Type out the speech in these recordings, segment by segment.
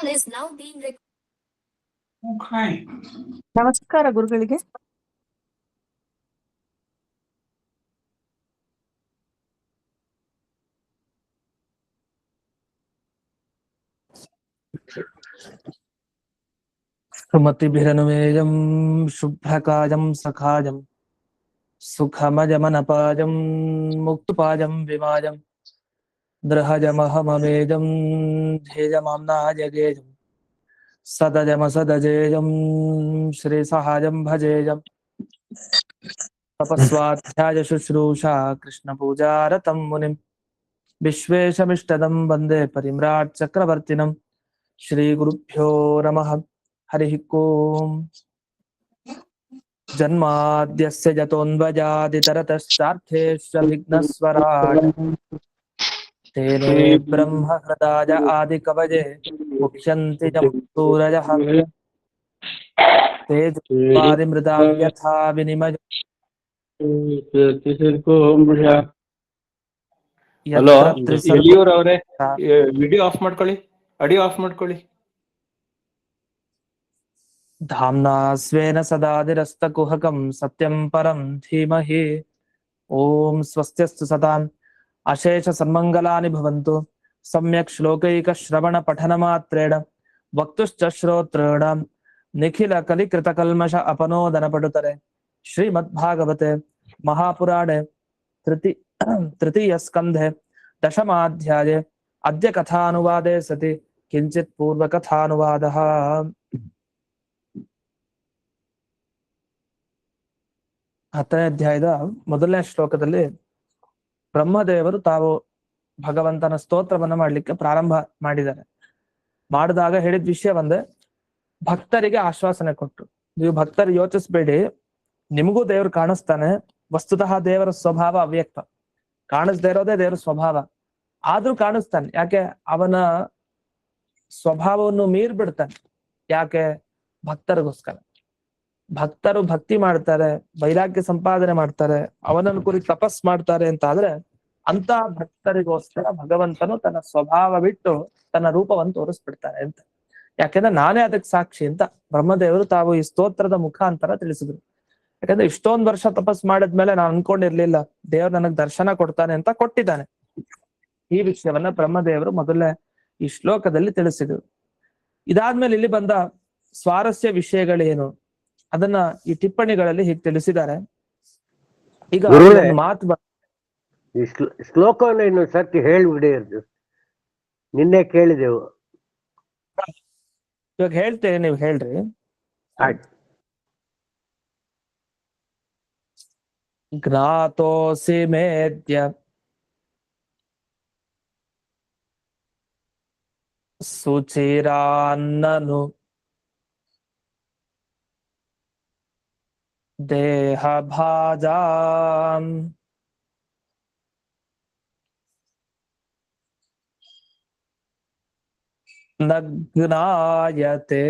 is now being recorded. Okay. ನಮಸ್ಕಾರ ಗುರುಗಳಿಗೆ. ಸುಮತಿಭಿರನುಮೇಯಂ ಶುಭ್ರಕಾಯಂ ಸಖಾಯಂ ಸುಖಮಜಮನಪಾಯಂ ಮುಕ್ತಪಾಯಂ ವಿಮಾಯಂ ದೃಹಜಮಹಮಮೇಜಂ ಧ್ಯೇಯಮಾಮ್ನಾಯಗೇಯಂ ಸದಜಮಸದಜೇಯಂ ಶ್ರೀಸಹಾಯಂ ಭಜೇಯಂ ತಪಸ್ವಾಧ್ಯಾಯ ಶುಶ್ರೂಷಾ ಕೃಷ್ಣಪೂಜಾರತಂ ಮುನಿಂ ವಿಶ್ವೇಶಮಿಷ್ಟದಂ ವಂದೇ ಪರಿಮ್ರಾಟ್ ಚಕ್ರವರ್ತಿನಂ. ಶ್ರೀ ಗುರುಭ್ಯೋ ನಮಃ. ಹರಿ ಓಂ. ಜನ್ಮಾದ್ಯಸ್ಯ ಜತೋನ್ವಜಾದಿತರತಶ್ಚಾರ್ಥೇಶ್ವ ವಿಘ್ನಸ್ವರಾಟ್ ತೇನೇ ಬ್ರಹ್ಮ ಹೃದಾಯ ಆದಿಕವಯೇ ಮುಖ್ಯಂತಿ ಜಂ ಸೂರಯಃ ತೇಜಸ್ವಾದಿಮೃತಾಂ ಯಥಾ ವಿನಿಮಯ ಹಲೋ, ಯಡಿಯೂರ್ ಅವರೇ ವಿಡಿಯೋ ಆಫ್ ಮಾಡ್ಕೊಳ್ಳಿ, ಆಡಿಯೋ ಆಫ್ ಮಾಡ್ಕೊಳ್ಳಿ. ಧಾಮ್ನಾ ಸ್ವೇನ ಸದಾ ನಿರಸ್ತಕುಹಕಂ ಸತ್ಯಂ ಪರಂ ಧೀಮಹಿ. ಓಂ ಸ್ವಸ್ತ್ಯಸ್ತು ಸತಾಂ ಅಶೇಷ ಸನ್ಮಂಗಲಾನಿ ಭವಂತು. ಸಮ್ಯಕ್ ಶ್ಲೋಕೈಕ ಶ್ರವಣ ಪಠನ ಮಾತ್ರೇಣ ವಕ್ತುಶ್ಚ ಶ್ರೋತॄಣಾಂ ನಿಖಿಲ ಕಲಿಕೃತ ಕಲ್ಮಷ ಅಪನೋದನ ಪಡುತರೆ. ಶ್ರೀಮದ್ಭಾಗವತೆ ಮಹಾಪುರಾಣೆ ತೃತೀಯ ಸ್ಕಂಧೆ ದಶಮಾಧ್ಯಾಯೇ ಅದ್ಯ ಕಥಾನುವಾದೆ ಸತಿ ಕಿಂಚಿತ್ ಪೂರ್ವ ಕಥಾನುವಾದಃ. ಹತ್ತನೇ ಅಧ್ಯಾಯದ ಮೊದಲನೇ ಶ್ಲೋಕದಲ್ಲಿ ಬ್ರಹ್ಮದೇವರು ತಾವು ಭಗವಂತನ ಸ್ತೋತ್ರವನ್ನ ಮಾಡ್ಲಿಕ್ಕೆ ಪ್ರಾರಂಭ ಮಾಡಿದ್ದಾರೆ. ಮಾಡಿದಾಗ ಹೇಳಿದ ವಿಷಯ ಒಂದೇ, ಭಕ್ತರಿಗೆ ಆಶ್ವಾಸನೆ ಕೊಟ್ಟು, ನೀವು ಭಕ್ತರು ಯೋಚಿಸ್ಬೇಡಿ, ನಿಮಗೂ ದೇವ್ರು ಕಾಣಿಸ್ತಾನೆ. ವಸ್ತುತಃ ದೇವರ ಸ್ವಭಾವ ಅವ್ಯಕ್ತ, ಕಾಣಿಸ್ದೇ ಇರೋದೇ ದೇವರ ಸ್ವಭಾವ. ಆದ್ರೂ ಕಾಣಿಸ್ತಾನೆ. ಯಾಕೆ? ಅವನ ಸ್ವಭಾವವನ್ನು ಮೀರ್ ಬಿಡ್ತಾನೆ. ಯಾಕೆ? ಭಕ್ತರಿಗೋಸ್ಕರ. ಭಕ್ತರು ಭಕ್ತಿ ಮಾಡ್ತಾರೆ, ವೈರಾಗ್ಯ ಸಂಪಾದನೆ ಮಾಡ್ತಾರೆ, ಅವನನ್ನು ಕುರಿತು ತಪಸ್ ಮಾಡ್ತಾರೆ ಅಂತ ಆದ್ರೆ ಅಂತ ಭಕ್ತರಿಗೋಸ್ಕರ ಭಗವಂತನು ತನ್ನ ಸ್ವಭಾವ ಬಿಟ್ಟು ತನ್ನ ರೂಪವನ್ನು ತೋರಿಸ್ಬಿಡ್ತಾನೆ ಅಂತ. ಯಾಕೆಂದ್ರೆ ನಾನೇ ಅದಕ್ಕೆ ಸಾಕ್ಷಿ ಅಂತ ಬ್ರಹ್ಮದೇವರು ತಾವು ಈ ಸ್ತೋತ್ರದ ಮುಖಾಂತರ ತಿಳಿಸಿದ್ರು. ಯಾಕಂದ್ರೆ ಇಷ್ಟೊಂದು ವರ್ಷ ತಪಸ್ ಮಾಡಿದ್ಮೇಲೆ ನಾನು ಅನ್ಕೊಂಡಿರ್ಲಿಲ್ಲ ದೇವ್ರು ನನಗ್ ದರ್ಶನ ಕೊಡ್ತಾನೆ ಅಂತ. ಕೊಟ್ಟಿದ್ದಾನೆ. ಈ ವಿಷಯವನ್ನ ಬ್ರಹ್ಮದೇವರು ಮೊದಲೇ ಈ ಶ್ಲೋಕದಲ್ಲಿ ತಿಳಿಸಿದ್ರು. ಇದಾದ್ಮೇಲೆ ಇಲ್ಲಿ ಬಂದ ಸ್ವಾರಸ್ಯ ವಿಷಯಗಳೇನು ಅದನ್ನ ಈ ಟಿಪ್ಪಣಿಗಳಲ್ಲಿ ಹೀಗೆ ತಿಳಿಸಿದ್ದಾರೆ. ಈಗ ಒಂದು ಮಾತು ಈ ಶ್ಲೋಕವನ್ನು ಇನ್ನು ಸರ್ತಿ ಹೇಳ್ಬಿಡಿ. ನಿನ್ನೆ ಕೇಳಿದೆವು, ಇವಾಗ ಹೇಳ್ತೇನೆ, ನೀವು ಹೇಳ್ರಿ. ಆಯ್ತು. ಜ್ಞಾತೋಸಿ ಮೇದ್ಯ ಸುಚಿರಾನ್ನನು ದೇಹ ಭಾಜಾಂ ನಗ್ನಾಯತೆ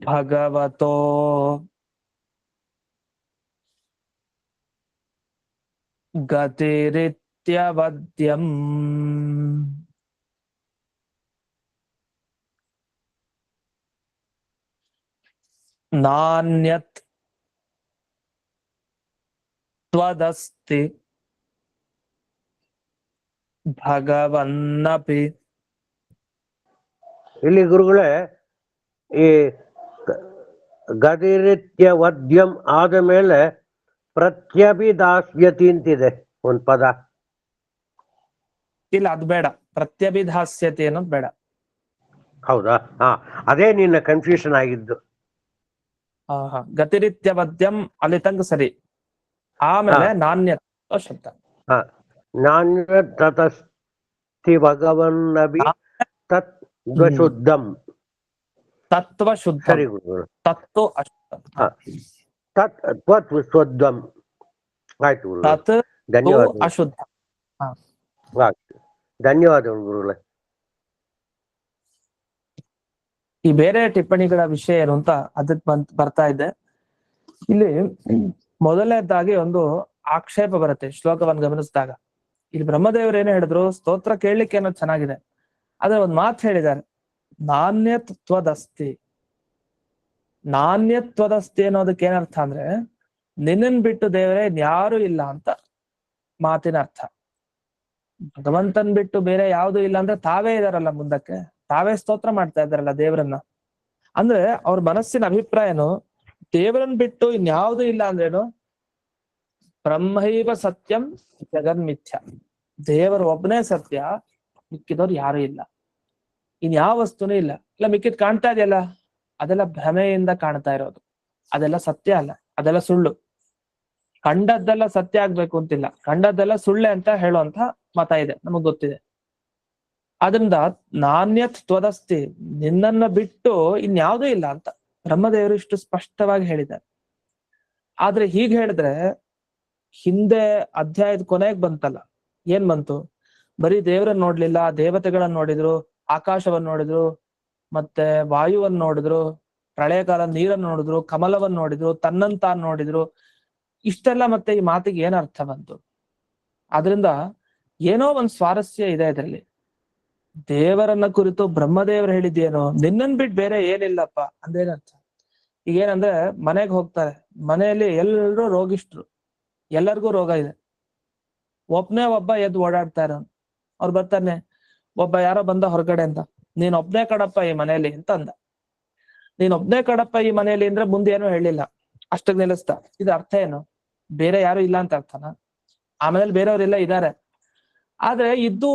ಭಗವತೋ ಗತಿರಿತ್ಯವದ್ಯಂ ನಾನ್ಯತ್ ತ್ವದಸ್ತಿ ಭಗವನ್ನಪಿ. ಇಲ್ಲಿ ಗುರುಗಳೇ, ಈ ಗತಿರಿತ್ಯ ವದ್ಯಂ ಆದ ಮೇಲೆ ಪ್ರತ್ಯಭಿದಾಸ್ಯತಿ ಅಂತಿದೆ ಒಂದ್ ಪದ. ಇಲ್ಲ, ಅದು ಬೇಡ. ಪ್ರತ್ಯಭಿಧಾಸ್ಯತೆ ಅನ್ನೋದು ಬೇಡ. ಹೌದಾ? ಹಾ, ಅದೇ ನಿನ್ನ ಕನ್ಫ್ಯೂಷನ್ ಆಗಿದ್ದು. ಗತಿರಿತ್ಯವದ್ಯಂ ಅಲ್ಲಿ ತನಕ ಸರಿ. ಆಮೇಲೆ ನಾಣ್ಯ ಶಬ್ದ. ನಾಣ್ಯ ತತಸ್ತಿ ಭಗವನ್ನಭಿ ತತ್ವಶುದ್ಧಂ. ತತ್ವ ಶುದ್ಧ. ಸರಿ ಗುರುಗಳು. ತತ್ವ ಅಶುದ್ಧ. ತತ್ವಶುದ್ಧಂ. ಆಯ್ತು ಗುರು, ಧನ್ಯವಾದ. ಅಶುದ್ಧ. ಧನ್ಯವಾದಗಳು ಗುರುಗಳೇ. ಈ ಬೇರೆ ಟಿಪ್ಪಣಿಗಳ ವಿಷಯ ಏನು ಅಂತ ಅದಕ್ಕೆ ಬರ್ತಾ ಇದೆ. ಇಲ್ಲಿ ಮೊದಲನೇದಾಗಿ ಒಂದು ಆಕ್ಷೇಪ ಬರುತ್ತೆ ಶ್ಲೋಕವನ್ನು ಗಮನಿಸಿದಾಗ. ಇಲ್ಲಿ ಬ್ರಹ್ಮದೇವರು ಏನ್ ಹೇಳಿದ್ರು, ಸ್ತೋತ್ರ ಕೇಳಲಿಕ್ಕೆ ಏನೋ ಚೆನ್ನಾಗಿದೆ, ಆದ್ರೆ ಒಂದ್ ಮಾತು ಹೇಳಿದ್ದಾರೆ, ನಾಣ್ಯತ್ವದಸ್ತಿ. ನಾಣ್ಯತ್ವದಸ್ತಿ ಅನ್ನೋದಕ್ಕೆ ಏನರ್ಥ ಅಂದ್ರೆ, ನಿನ್ನನ್ ಬಿಟ್ಟು ದೇವರೇ ಯಾರು ಇಲ್ಲ ಅಂತ ಮಾತಿನ ಅರ್ಥ. ಭಗವಂತನ್ ಬಿಟ್ಟು ಬೇರೆ ಯಾವ್ದು ಇಲ್ಲ ಅಂದ್ರೆ ತಾವೇ ಇದಾರಲ್ಲ ಮುಂದಕ್ಕೆ, ತಾವೇ ಸ್ತೋತ್ರ ಮಾಡ್ತಾ ಇದ್ದಾರಲ್ಲ ದೇವರನ್ನ. ಅಂದ್ರೆ ಅವ್ರ ಮನಸ್ಸಿನ ಅಭಿಪ್ರಾಯನು ದೇವರನ್ನ ಬಿಟ್ಟು ಇನ್ಯಾವುದು ಇಲ್ಲ ಅಂದ್ರೇನು, ಬ್ರಹ್ಮೈವ ಸತ್ಯಂ ಜಗನ್ಮಿಥ್ಯ, ದೇವರು ಒಬ್ಬನೇ ಸತ್ಯ, ಮಿಕ್ಕಿದವ್ರು ಯಾರು ಇಲ್ಲ, ಇನ್ ಯಾವ ವಸ್ತುನೂ ಇಲ್ಲ. ಇಲ್ಲ ಮಿಕ್ಕಿದ್ ಕಾಣ್ತಾ ಇದೆಯಲ್ಲ, ಅದೆಲ್ಲ ಭ್ರಮೆಯಿಂದ ಕಾಣ್ತಾ ಇರೋದು, ಅದೆಲ್ಲ ಸತ್ಯ ಅಲ್ಲ, ಅದೆಲ್ಲ ಸುಳ್ಳು. ಕಂಡದ್ದೆಲ್ಲ ಸತ್ಯ ಆಗ್ಬೇಕು ಅಂತಿಲ್ಲ, ಕಂಡದ್ದೆಲ್ಲ ಸುಳ್ಳೆ ಅಂತ ಹೇಳುವಂತ ಮತ ಇದೆ, ನಮಗ್ ಗೊತ್ತಿದೆ. ಆದ್ರಿಂದ ನಾಣ್ಯತ್ ತ್ವದಸ್ತಿ, ನಿನ್ನನ್ನ ಬಿಟ್ಟು ಇನ್ಯಾವುದೂ ಇಲ್ಲ ಅಂತ ಬ್ರಹ್ಮದೇವರು ಇಷ್ಟು ಸ್ಪಷ್ಟವಾಗಿ ಹೇಳಿದ್ದಾರೆ. ಆದ್ರೆ ಹೀಗೆ ಹೇಳಿದ್ರೆ ಹಿಂದೆ ಅಧ್ಯಾಯದ ಕೊನೆಗೆ ಬಂತಲ್ಲ, ಏನ್ ಬಂತು? ಬರೀ ದೇವರನ್ನ ನೋಡ್ಲಿಲ್ಲ, ದೇವತೆಗಳನ್ನ ನೋಡಿದ್ರು, ಆಕಾಶವನ್ನ ನೋಡಿದ್ರು, ಮತ್ತೆ ವಾಯುವನ್ನ ನೋಡಿದ್ರು, ಪ್ರಳಯ ಕಾಲ ನೀರನ್ನು ನೋಡಿದ್ರು, ಕಮಲವನ್ನ ನೋಡಿದ್ರು, ತನ್ನಂತಾನ್ ನೋಡಿದ್ರು. ಇಷ್ಟೆಲ್ಲ ಮತ್ತೆ ಈ ಮಾತಿಗೆ ಏನ್ ಅರ್ಥ ಬಂತು? ಆದ್ರಿಂದ ಏನೋ ಒಂದ್ ಸ್ವಾರಸ್ಯ ಇದೆ ಇದರಲ್ಲಿ. ದೇವರನ್ನ ಕುರಿತು ಬ್ರಹ್ಮದೇವರು ಹೇಳಿದ್ದೇನೋ, ನಿನ್ನನ್ ಬಿಟ್ಟು ಬೇರೆ ಏನಿಲ್ಲಪ್ಪ ಅಂದೇನರ್ಥ. ಈಗ ಏನಂದ್ರೆ, ಮನೆಗೆ ಹೋಗ್ತಾರೆ, ಮನೆಯಲ್ಲಿ ಎಲ್ಲರೂ ರೋಗಿಷ್ಟ್ರು, ಎಲ್ಲರಿಗೂ ರೋಗ ಇದೆ, ಒಬ್ನೇ ಒಬ್ಬ ಎದ್ದು ಓಡಾಡ್ತಾ ಇರೋನು. ಅವ್ರು ಬರ್ತಾನೆ, ಒಬ್ಬ ಯಾರೋ ಬಂದ ಹೊರಗಡೆ ಅಂತ, ನೀನ್ ಒಬ್ನೇ ಕಡಪ್ಪ ಈ ಮನೆಯಲ್ಲಿ ಅಂತ ಅಂದ. ನೀನ್ ಒಬ್ನೇ ಕಡಪ್ಪ ಈ ಮನೆಯಲ್ಲಿ ಅಂದ್ರೆ ಮುಂದೆ ಏನೋ ಹೇಳಿಲ್ಲ, ಅಷ್ಟಕ್ಕೆ ನಿಲ್ಲಿಸ್ತ. ಇದು ಅರ್ಥ ಏನು? ಬೇರೆ ಯಾರು ಇಲ್ಲ ಅಂತ ಅರ್ಥನ? ಆಮೇಲೆ ಬೇರೆಯವ್ರೆಲ್ಲ ಇದ್ದಾರೆ, ಆದ್ರೆ ಇದ್ದು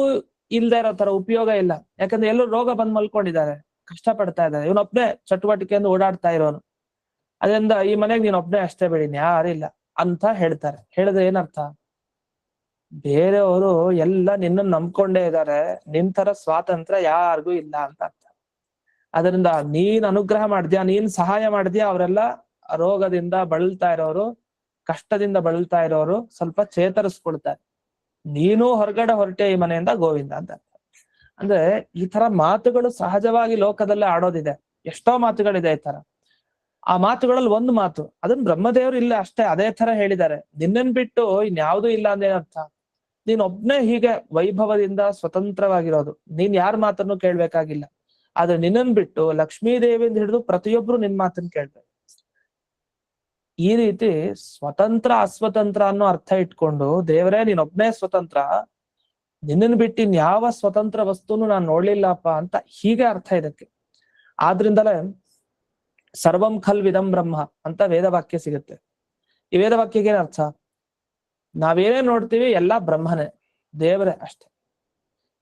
ಇಲ್ದೇ ಇರೋ ತರ ಉಪಯೋಗ ಇಲ್ಲ. ಯಾಕಂದ್ರೆ ಎಲ್ಲರೂ ರೋಗ ಬಂದ್ ಮಲ್ಕೊಂಡಿದ್ದಾರೆ, ಕಷ್ಟ ಪಡ್ತಾ ಇದ್ದಾರೆ, ಇವನೊಬ್ನೇ ಚಟುವಟಿಕೆಯಿಂದ ಓಡಾಡ್ತಾ ಇರೋನು. ಅದರಿಂದ ಈ ಮನೆಗೆ ನೀನ್ ಒಬ್ನೇ ಅಷ್ಟೇ ಬೇಡಿ, ಯಾರಿಲ್ಲ ಅಂತ ಹೇಳ್ತಾರೆ. ಹೇಳಿದ್ರೆ ಏನರ್ಥ? ಬೇರೆಯವರು ಎಲ್ಲ ನಿನ್ನನ್ನು ನಂಬ್ಕೊಂಡೇ ಇದ್ದಾರೆ, ನಿನ್ ತರ ಸ್ವಾತಂತ್ರ್ಯ ಯಾರಿಗೂ ಇಲ್ಲ ಅಂತ ಅರ್ಥ. ಅದರಿಂದ ನೀನ್ ಅನುಗ್ರಹ ಮಾಡ್ದ್ಯಾ, ನೀನ್ ಸಹಾಯ ಮಾಡ್ದ್ಯಾ, ಅವರೆಲ್ಲ ರೋಗದಿಂದ ಬಳಲ್ತಾ ಇರೋರು, ಕಷ್ಟದಿಂದ ಬಳಲ್ತಾ ಇರೋರು ಸ್ವಲ್ಪ ಚೇತರಿಸ್ಕೊಳ್ತಾರೆ. ನೀನು ಹೊರಗಡೆ ಹೊರಟೆ ಈ ಮನೆಯಿಂದ ಗೋವಿಂದ ಅಂತ ಅರ್ಥ. ಅಂದ್ರೆ ಈ ತರ ಮಾತುಗಳು ಸಹಜವಾಗಿ ಲೋಕದಲ್ಲೇ ಆಡೋದಿದೆ, ಎಷ್ಟೋ ಮಾತುಗಳಿದೆ ಈ ತರ. ಆ ಮಾತುಗಳಲ್ಲಿ ಒಂದು ಮಾತು, ಅದನ್ನ ಬ್ರಹ್ಮದೇವರು ಇಲ್ಲ ಅಷ್ಟೇ ಅದೇ ತರ ಹೇಳಿದ್ದಾರೆ. ನಿನ್ನನ್ ಬಿಟ್ಟು ಇನ್ಯಾವುದೂ ಇಲ್ಲ ಅಂದೇನರ್ಥ? ನೀನ್ ಒಬ್ನೇ ಹೀಗೆ ವೈಭವದಿಂದ ಸ್ವತಂತ್ರವಾಗಿರೋದು, ನೀನ್ ಯಾರ ಮಾತನ್ನು ಕೇಳ್ಬೇಕಾಗಿಲ್ಲ. ಆದ್ರೆ ನಿನ್ನನ್ ಬಿಟ್ಟು ಲಕ್ಷ್ಮೀ ದೇವಿಯಿಂದ ಹಿಡಿದು ಪ್ರತಿಯೊಬ್ರು ನಿನ್ ಮಾತನ್ನ ಕೇಳ್ಬೇಕು. ಈ ರೀತಿ ಸ್ವತಂತ್ರ ಅಸ್ವತಂತ್ರ ಅನ್ನೋ ಅರ್ಥ ಇಟ್ಕೊಂಡು, ದೇವರೇ ನೀನೊಬ್ನೇ ಸ್ವತಂತ್ರ, ನಿನ್ನನ್ ಬಿಟ್ಟು ಇನ್ಯಾವ ಸ್ವತಂತ್ರ ವಸ್ತುನು ನಾನು ನೋಡ್ಲಿಲ್ಲಪ್ಪ ಅಂತ ಹೀಗೆ ಅರ್ಥ ಇದಕ್ಕೆ. ಆದ್ರಿಂದಲೇ ಸರ್ವಂ ಖಲ್ವಿದಂ ಬ್ರಹ್ಮ ಅಂತ ವೇದವಾಕ್ಯ ಸಿಗುತ್ತೆ. ಈ ವೇದವಾಕ್ಯಗೆ ಏನ್ ಅರ್ಥ? ನಾವೇನೇ ನೋಡ್ತೀವಿ ಎಲ್ಲಾ ಬ್ರಹ್ಮನೇ, ದೇವರೇ ಅಷ್ಟೆ.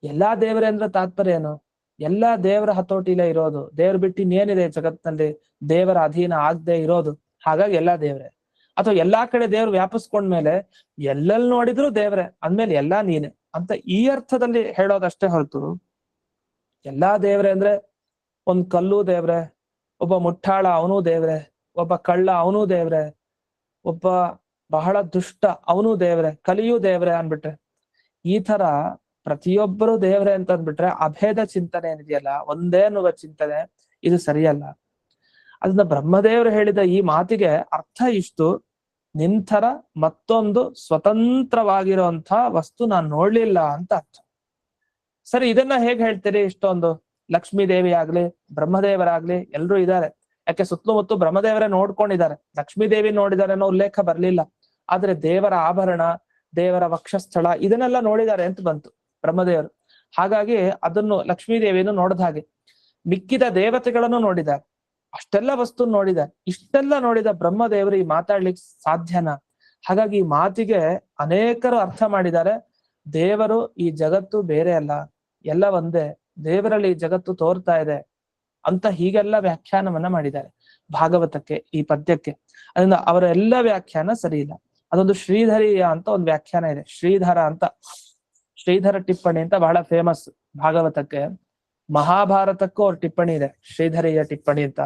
ಎಲ್ಲಾ ದೇವರೇ ಅಂದ್ರೆ ತಾತ್ಪರ್ಯ ಏನು? ಎಲ್ಲಾ ದೇವರ ಹತೋಟಿಲೇ ಇರೋದು, ದೇವ್ರ ಬಿಟ್ಟು ಇನ್ನೇನಿದೆ ಜಗತ್ತಿನಲ್ಲಿ ದೇವರ ಅಧೀನ ಆಗದೆ ಇರೋದು. ಹಾಗಾಗಿ ಎಲ್ಲಾ ದೇವ್ರೆ. ಅಥವಾ ಎಲ್ಲಾ ಕಡೆ ದೇವ್ರು ವ್ಯಾಪಿಸ್ಕೊಂಡ್ಮೇಲೆ ಎಲ್ಲೆಲ್ಲಿ ನೋಡಿದ್ರು ದೇವ್ರೆ ಅಂದ್ಮೇಲೆ ಎಲ್ಲಾ ನೀನೆ ಅಂತ ಈ ಅರ್ಥದಲ್ಲಿ ಹೇಳೋದಷ್ಟೇ ಹೊರತು, ಎಲ್ಲಾ ದೇವ್ರೆ ಅಂದ್ರೆ ಒಂದ್ ಕಲ್ಲು ದೇವ್ರೆ, ಒಬ್ಬ ಮುಟ್ಟಾಳ ಅವನೂ ದೇವ್ರೆ, ಒಬ್ಬ ಕಳ್ಳ ಅವನೂ ದೇವ್ರೆ, ಒಬ್ಬ ಬಹಳ ದುಷ್ಟ ಅವನೂ ದೇವ್ರೆ, ಕಲಿಯೂ ದೇವ್ರೆ ಅನ್ಬಿಟ್ರೆ, ಈ ತರ ಪ್ರತಿಯೊಬ್ಬರು ದೇವ್ರೆ ಅಂತ ಅಂದ್ಬಿಟ್ರೆ ಅಭೇದ ಚಿಂತನೆ ಏನಿದೆಯಲ್ಲ, ಒಂದೇ ಅನ್ನುವ ಚಿಂತನೆ, ಇದು ಸರಿಯಲ್ಲ. ಅದನ್ನ ಬ್ರಹ್ಮದೇವರು ಹೇಳಿದ ಈ ಮಾತಿಗೆ ಅರ್ಥ ಇಷ್ಟು, ನಿಂತರ ಮತ್ತೊಂದು ಸ್ವತಂತ್ರವಾಗಿರುವಂತ ವಸ್ತು ನಾನು ನೋಡ್ಲಿಲ್ಲ ಅಂತ ಅರ್ಥ. ಸರಿ, ಇದನ್ನ ಹೇಗ್ ಹೇಳ್ತೀರಿ? ಇಷ್ಟೊಂದು ಲಕ್ಷ್ಮೀ ದೇವಿ ಆಗ್ಲಿ ಬ್ರಹ್ಮದೇವರಾಗ್ಲಿ ಎಲ್ರೂ ಇದ್ದಾರೆ, ಯಾಕೆ ಸುತ್ತಮುತ್ತ ಬ್ರಹ್ಮದೇವರೇ ನೋಡ್ಕೊಂಡಿದ್ದಾರೆ, ಲಕ್ಷ್ಮೀ ದೇವಿ ನೋಡಿದ್ದಾರೆ ಅನ್ನೋ ಉಲ್ಲೇಖ ಬರ್ಲಿಲ್ಲ. ಆದ್ರೆ ದೇವರ ಆಭರಣ, ದೇವರ ವಕ್ಷಸ್ಥಳ ಇದನ್ನೆಲ್ಲ ನೋಡಿದ್ದಾರೆ ಅಂತ ಬಂತು ಬ್ರಹ್ಮದೇವರು. ಹಾಗಾಗಿ ಅದನ್ನು ಲಕ್ಷ್ಮೀ ದೇವಿಯನ್ನು ನೋಡಿದ ಹಾಗೆ ಮಿಕ್ಕಿದ ದೇವತೆಗಳನ್ನು ನೋಡಿದ್ದಾರೆ, ಅಷ್ಟೆಲ್ಲ ವಸ್ತು ನೋಡಿದ್ದಾರೆ. ಇಷ್ಟೆಲ್ಲ ನೋಡಿದ ಬ್ರಹ್ಮದೇವರು ಈ ಮಾತಾಡ್ಲಿಕ್ಕೆ ಸಾಧ್ಯನಾ? ಹಾಗಾಗಿ ಈ ಮಾತಿಗೆ ಅನೇಕರು ಅರ್ಥ ಮಾಡಿದ್ದಾರೆ, ದೇವರು ಈ ಜಗತ್ತು ಬೇರೆ ಅಲ್ಲ, ಎಲ್ಲ ಒಂದೇ, ದೇವರಲ್ಲಿ ಈ ಜಗತ್ತು ತೋರ್ತಾ ಇದೆ ಅಂತ ಹೀಗೆಲ್ಲ ವ್ಯಾಖ್ಯಾನವನ್ನ ಮಾಡಿದ್ದಾರೆ ಭಾಗವತಕ್ಕೆ, ಈ ಪದ್ಯಕ್ಕೆ. ಅದರಿಂದ ಅವರ ಎಲ್ಲ ವ್ಯಾಖ್ಯಾನ ಸರಿ ಇಲ್ಲ. ಅದೊಂದು ಶ್ರೀಧರಿಯ ಅಂತ ಒಂದು ವ್ಯಾಖ್ಯಾನ ಇದೆ, ಶ್ರೀಧರ ಅಂತ, ಶ್ರೀಧರ ಟಿಪ್ಪಣಿ ಅಂತ ಬಹಳ ಫೇಮಸ್ ಭಾಗವತಕ್ಕೆ. ಮಹಾಭಾರತಕ್ಕೂ ಅವ್ರ ಟಿಪ್ಪಣಿ ಇದೆ, ಶ್ರೀಧರಿಯ ಟಿಪ್ಪಣಿ ಅಂತ.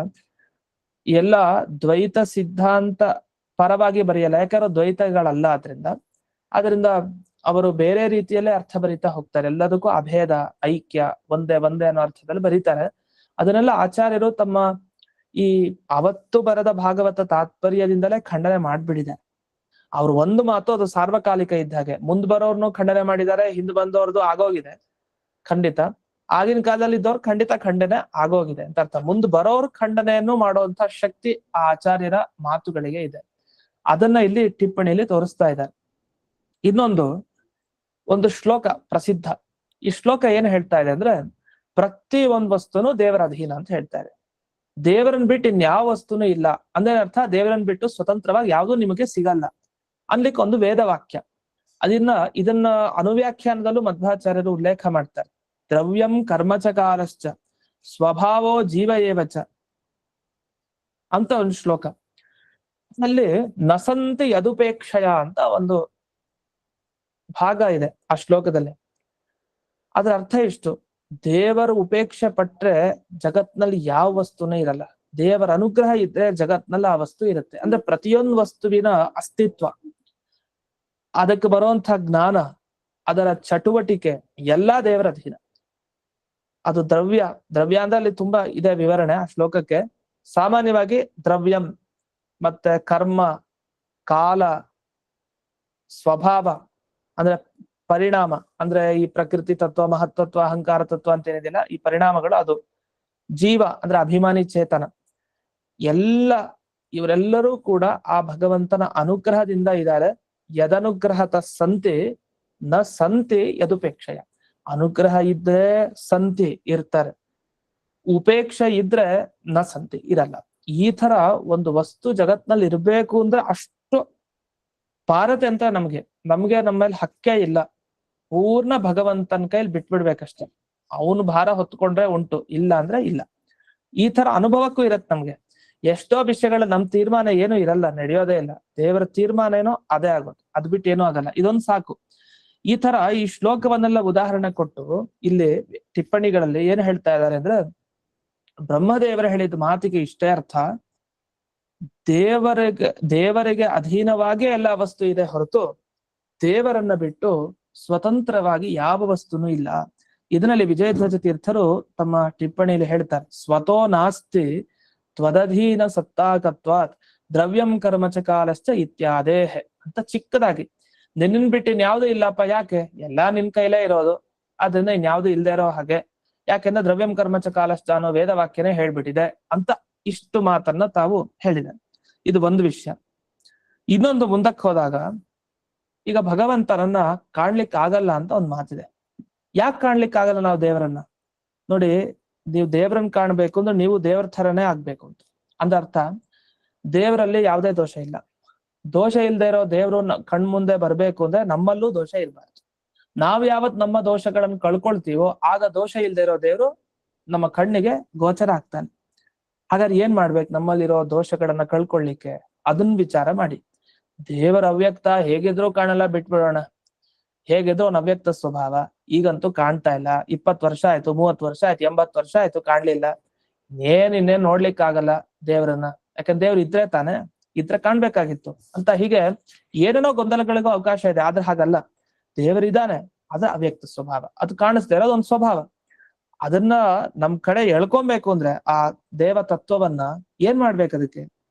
ಎಲ್ಲ ದ್ವೈತ ಸಿದ್ಧಾಂತ ಪರವಾಗಿ ಬರೆಯಲ್ಲ, ಯಾಕಂದ್ರೆ ದ್ವೈತಗಳಲ್ಲ ಆದ್ರಿಂದ ಅವರು ಬೇರೆ ರೀತಿಯಲ್ಲೇ ಅರ್ಥ ಬರಿತಾ ಹೋಗ್ತಾರೆ. ಎಲ್ಲದಕ್ಕೂ ಅಭೇದ, ಐಕ್ಯ, ಒಂದೇ ಒಂದೇ ಅನ್ನೋ ಅರ್ಥದಲ್ಲಿ ಬರೀತಾರೆ. ಅದನ್ನೆಲ್ಲ ಆಚಾರ್ಯರು ತಮ್ಮ ಈ ಅವತ್ತು ಬರೆದ ಭಾಗವತ ತಾತ್ಪರ್ಯದಿಂದಲೇ ಖಂಡನೆ ಮಾಡ್ಬಿಡಿದ್ದಾರೆ. ಅವ್ರ ಒಂದು ಮಾತು ಅದು ಸಾರ್ವಕಾಲಿಕ ಇದ್ದ ಹಾಗೆ. ಮುಂದ್ ಬರೋರ್ನು ಖಂಡನೆ ಮಾಡಿದ್ದಾರೆ, ಹಿಂದ್ ಬಂದವ್ರದ್ದು ಆಗೋಗಿದೆ ಖಂಡಿತ. ಆಗಿನ ಕಾಲದಲ್ಲಿ ಇದ್ದವ್ರು ಖಂಡಿತ ಖಂಡನೆ ಆಗೋಗಿದೆ ಅಂತ ಅರ್ಥ. ಮುಂದ್ ಬರೋರ್ ಖಂಡನೆಯನ್ನು ಮಾಡುವಂತ ಶಕ್ತಿ ಆ ಆಚಾರ್ಯರ ಮಾತುಗಳಿಗೆ ಇದೆ. ಅದನ್ನ ಇಲ್ಲಿ ಟಿಪ್ಪಣಿಯಲ್ಲಿ ತೋರಿಸ್ತಾ ಇದ್ದಾರೆ. ಇನ್ನೊಂದು ಒಂದು ಶ್ಲೋಕ ಪ್ರಸಿದ್ಧ. ಈ ಶ್ಲೋಕ ಏನ್ ಹೇಳ್ತಾ ಇದೆ ಅಂದ್ರೆ, ಪ್ರತಿ ಒಂದ್ ವಸ್ತುನು ದೇವರ ಅಧೀನ ಅಂತ ಹೇಳ್ತಾ ಇದೆ. ದೇವರನ್ನ ಬಿಟ್ಟು ಇನ್ಯಾವ ವಸ್ತುನು ಇಲ್ಲ ಅಂದ್ರೆ ಅರ್ಥ, ದೇವರನ್ನ ಬಿಟ್ಟು ಸ್ವತಂತ್ರವಾಗಿ ಯಾವ್ದು ನಿಮಗೆ ಸಿಗಲ್ಲ ಅನ್ಲಿಕ್ಕೆ ಒಂದು ವೇದವಾಕ್ಯ. ಇದನ್ನ ಅನುವ್ಯಾಖ್ಯಾನದಲ್ಲೂ ಮಧ್ವಾಚಾರ್ಯರು ಉಲ್ಲೇಖ ಮಾಡ್ತಾರೆ. ದ್ರವ್ಯಂ ಕರ್ಮಚಕಾರಶ್ಚ ಸ್ವಭಾವೋ ಜೀವ ಏವಚ ಅಂತ ಒಂದು ಶ್ಲೋಕ. ಅಲ್ಲಿ ನಸಂತಿ ಯದುಪೇಕ್ಷಯ ಅಂತ ಒಂದು ಭಾಗ ಇದೆ ಆ ಶ್ಲೋಕದಲ್ಲಿ. ಅದರ ಅರ್ಥ ಇಷ್ಟು: ದೇವರ ಉಪೇಕ್ಷೆ ಪಟ್ರೆ ಜಗತ್ನಲ್ಲಿ ಯಾವ ವಸ್ತುನೇ ಇರಲ್ಲ. ದೇವರ ಅನುಗ್ರಹ ಇದ್ರೆ ಜಗತ್ನಲ್ಲಿ ಆ ವಸ್ತು ಇರುತ್ತೆ. ಅಂದ್ರೆ ಪ್ರತಿಯೊಂದು ವಸ್ತುವಿನ ಅಸ್ತಿತ್ವ, ಅದಕ್ಕೆ ಬರುವಂತಹ ಜ್ಞಾನ, ಅದರ ಚಟುವಟಿಕೆ ಎಲ್ಲಾ ದೇವರ ಅಧೀನ. ಅದು ದ್ರವ್ಯ ಅಂದ್ರೆ ಅಲ್ಲಿ ತುಂಬಾ ಇದೆ ವಿವರಣೆ ಆ ಶ್ಲೋಕಕ್ಕೆ. ಸಾಮಾನ್ಯವಾಗಿ ದ್ರವ್ಯಂ ಮತ್ತೆ ಕರ್ಮ, ಕಾಲ, ಸ್ವಭಾವ ಅಂದ್ರೆ ಪರಿಣಾಮ, ಅಂದ್ರೆ ಈ ಪ್ರಕೃತಿ ತತ್ವ, ಮಹತ್ತತ್ವ, ಅಹಂಕಾರ ತತ್ವ ಅಂತ ಏನಿದೆಯಲ್ಲ, ಈ ಪರಿಣಾಮಗಳು. ಅದು ಜೀವ ಅಂದ್ರೆ ಅಭಿಮಾನಿ ಚೇತನ. ಇವರೆಲ್ಲರೂ ಕೂಡ ಆ ಭಗವಂತನ ಅನುಗ್ರಹದಿಂದ ಇದ್ದಾರೆ. ಯದನುಗ್ರಹತ ಸಂತಿ ನ ಸಂತಿ ಯದುಪೇಕ್ಷಯ. ಅನುಗ್ರಹ ಇದ್ರೆ ಸಂತಿ ಇರ್ತಾರೆ, ಉಪೇಕ್ಷೆ ಇದ್ರೆ ನ ಸಂತಿ ಇರಲ್ಲ. ಈ ತರ ಒಂದು ವಸ್ತು ಜಗತ್ನಲ್ಲಿ ಇರ್ಬೇಕು ಅಂದ್ರೆ ಅಷ್ಟು ಪಾರತೆ ಅಂತ ನಮ್ಗೆ ನಮ್ಮೇಲೆ ಹಕ್ಕೆ ಇಲ್ಲ. ಪೂರ್ಣ ಭಗವಂತನ ಕೈಲಿ ಬಿಟ್ಬಿಡ್ಬೇಕಷ್ಟೆ. ಅವನು ಭಾರ ಹೊತ್ಕೊಂಡ್ರೆ ಉಂಟು, ಇಲ್ಲ ಅಂದ್ರೆ ಇಲ್ಲ. ಈ ತರ ಅನುಭವಕ್ಕೂ ಇರತ್ತೆ ನಮ್ಗೆ. ಎಷ್ಟೋ ವಿಷಯಗಳ ನಮ್ ತೀರ್ಮಾನ ಏನು ಇರಲ್ಲ, ನಡೆಯೋದೇ ಇಲ್ಲ. ದೇವರ ತೀರ್ಮಾನ ಏನೋ ಅದೇ ಆಗೋದು, ಅದ್ ಬಿಟ್ಟು ಏನೂ ಆಗಲ್ಲ. ಇದೊಂದು ಸಾಕು. ಈ ತರ ಈ ಶ್ಲೋಕವನ್ನೆಲ್ಲ ಉದಾಹರಣೆ ಕೊಟ್ಟು ಇಲ್ಲಿ ಟಿಪ್ಪಣಿಗಳಲ್ಲಿ ಏನ್ ಹೇಳ್ತಾ ಇದ್ದಾರೆ ಅಂದ್ರೆ, ಬ್ರಹ್ಮದೇವರ ಹೇಳಿದ ಮಾತಿಗೆ ಇಷ್ಟೇ ಅರ್ಥ. ದೇವರಿಗೆ ಅಧೀನವಾಗಿ ಎಲ್ಲ ವಸ್ತು ಇದೆ ಹೊರತು ದೇವರನ್ನ ಬಿಟ್ಟು ಸ್ವತಂತ್ರವಾಗಿ ಯಾವ ವಸ್ತುನೂ ಇಲ್ಲ. ಇದರಲ್ಲಿ ವಿಜಯಧ್ವಜ ತೀರ್ಥರು ತಮ್ಮ ಟಿಪ್ಪಣಿಯಲ್ಲಿ ಹೇಳ್ತಾರೆ, ಸ್ವತೋ ನಾಸ್ತಿ ತ್ವದಧೀನ ಸತ್ತಾಕತ್ವಾತ್ ದ್ರವ್ಯಂ ಕರ್ಮಚಕಾಲಶ್ಚ ಇತ್ಯಾದೇಹ ಅಂತ ಚಿಕ್ಕದಾಗಿ. ನಿನ್ನ ಬಿಟ್ಟು ಇನ್ಯಾವುದೂ ಇಲ್ಲಪ್ಪ. ಯಾಕೆ? ಎಲ್ಲಾ ನಿನ್ ಕೈಲೇ ಇರೋದು, ಅದರಿಂದ ಇನ್ಯಾವುದು ಇಲ್ದೇ ಇರೋ ಹಾಗೆ. ಯಾಕೆಂದ್ರೆ ದ್ರವ್ಯಂ ಕರ್ಮಚಕಾಲಶ್ಚ ಅನ್ನೋ ವೇದವಾಕ್ಯನೇ ಹೇಳ್ಬಿಟ್ಟಿದೆ ಅಂತ ಇಷ್ಟು ಮಾತನ್ನ ತಾವು ಹೇಳಿದೆ. ಇದು ಒಂದು ವಿಷಯ. ಇನ್ನೊಂದು ಮುಂದಕ್ಕೆ ಹೋದಾಗ, ಈಗ ಭಗವಂತನನ್ನ ಕಾಣ್ಲಿಕ್ಕೆ ಆಗಲ್ಲ ಅಂತ ಒಂದು ಮಾತಿದೆ. ಯಾಕೆ ಕಾಣ್ಲಿಕ್ಕೆ ಆಗಲ್ಲ ನಾವು ದೇವರನ್ನ? ನೋಡಿ, ನೀವು ದೇವರನ್ನ ಕಾಣ್ಬೇಕು ಅಂದ್ರೆ ನೀವು ದೇವರ ಥರನೇ ಆಗ್ಬೇಕು ಅಂತ. ಅಂದರ್ಥ ದೇವರಲ್ಲಿ ಯಾವುದೇ ದೋಷ ಇಲ್ಲ. ದೋಷ ಇಲ್ದೇ ಇರೋ ದೇವ್ರು ಕಣ್ಮುಂದೆ ಬರ್ಬೇಕು ಅಂದ್ರೆ ನಮ್ಮಲ್ಲೂ ದೋಷ ಇರಬಾರ್ದು. ನಾವ್ ಯಾವತ್ ನಮ್ಮ ದೋಷಗಳನ್ನು ಕಳ್ಕೊಳ್ತೀವೋ ಆಗ ದೋಷ ಇಲ್ದೇ ಇರೋ ದೇವ್ರು ನಮ್ಮ ಕಣ್ಣಿಗೆ ಗೋಚರ ಆಗ್ತಾನೆ. ಹಾಗಾದ್ರೆ ಏನ್ ಮಾಡ್ಬೇಕು? ನಮ್ಮಲ್ಲಿರೋ ದೋಷಗಳನ್ನ ಕಳ್ಕೊಳ್ಳಿಕ್ಕೆ ಅದನ್ನ ವಿಚಾರ ಮಾಡಿ. ದೇವರ ಅವ್ಯಕ್ತ ಹೇಗಿದ್ರು ಕಾಣಲ್ಲ, ಬಿಟ್ಬಿಡೋಣ. ಹೇಗಿದ್ರು ಅವ್ನ ಅವ್ಯಕ್ತ ಸ್ವಭಾವ. ಈಗಂತೂ ಕಾಣ್ತಾ ಇಲ್ಲ, 20 ವರ್ಷ ಆಯ್ತು, 30 ವರ್ಷ ಆಯ್ತು, 80 ವರ್ಷ ಆಯ್ತು ಕಾಣ್ಲಿಲ್ಲ. ಇನ್ನೇನ್ ನೋಡ್ಲಿಕ್ಕೆ ಆಗಲ್ಲ ದೇವ್ರನ್ನ. ಯಾಕಂದ್ರೆ ದೇವ್ರು ಇದ್ರೆ ತಾನೆ, ಇದ್ರೆ ಕಾಣ್ಬೇಕಾಗಿತ್ತು ಅಂತ. ಹೀಗೆ ಏನೇನೋ ಗೊಂದಲಗಳಿಗೂ ಅವಕಾಶ ಇದೆ. ಆದ್ರೆ ಹಾಗಲ್ಲ, ದೇವರಿದ್ದಾನೆ, ಅದ ಅವ್ಯಕ್ತ ಸ್ವಭಾವ. ಅದು ಕಾಣಿಸ್ತಾ ಇರೋದು ಒಂದು ಸ್ವಭಾವ. ಅದನ್ನ ನಮ್ ಕಡೆ ಎಳ್ಕೊಬೇಕು ಅಂದ್ರೆ ಆ ದೇವ ತತ್ವವನ್ನ ಏನ್ ಮಾಡ್ಬೇಕು? ಅದಕ್ಕೆ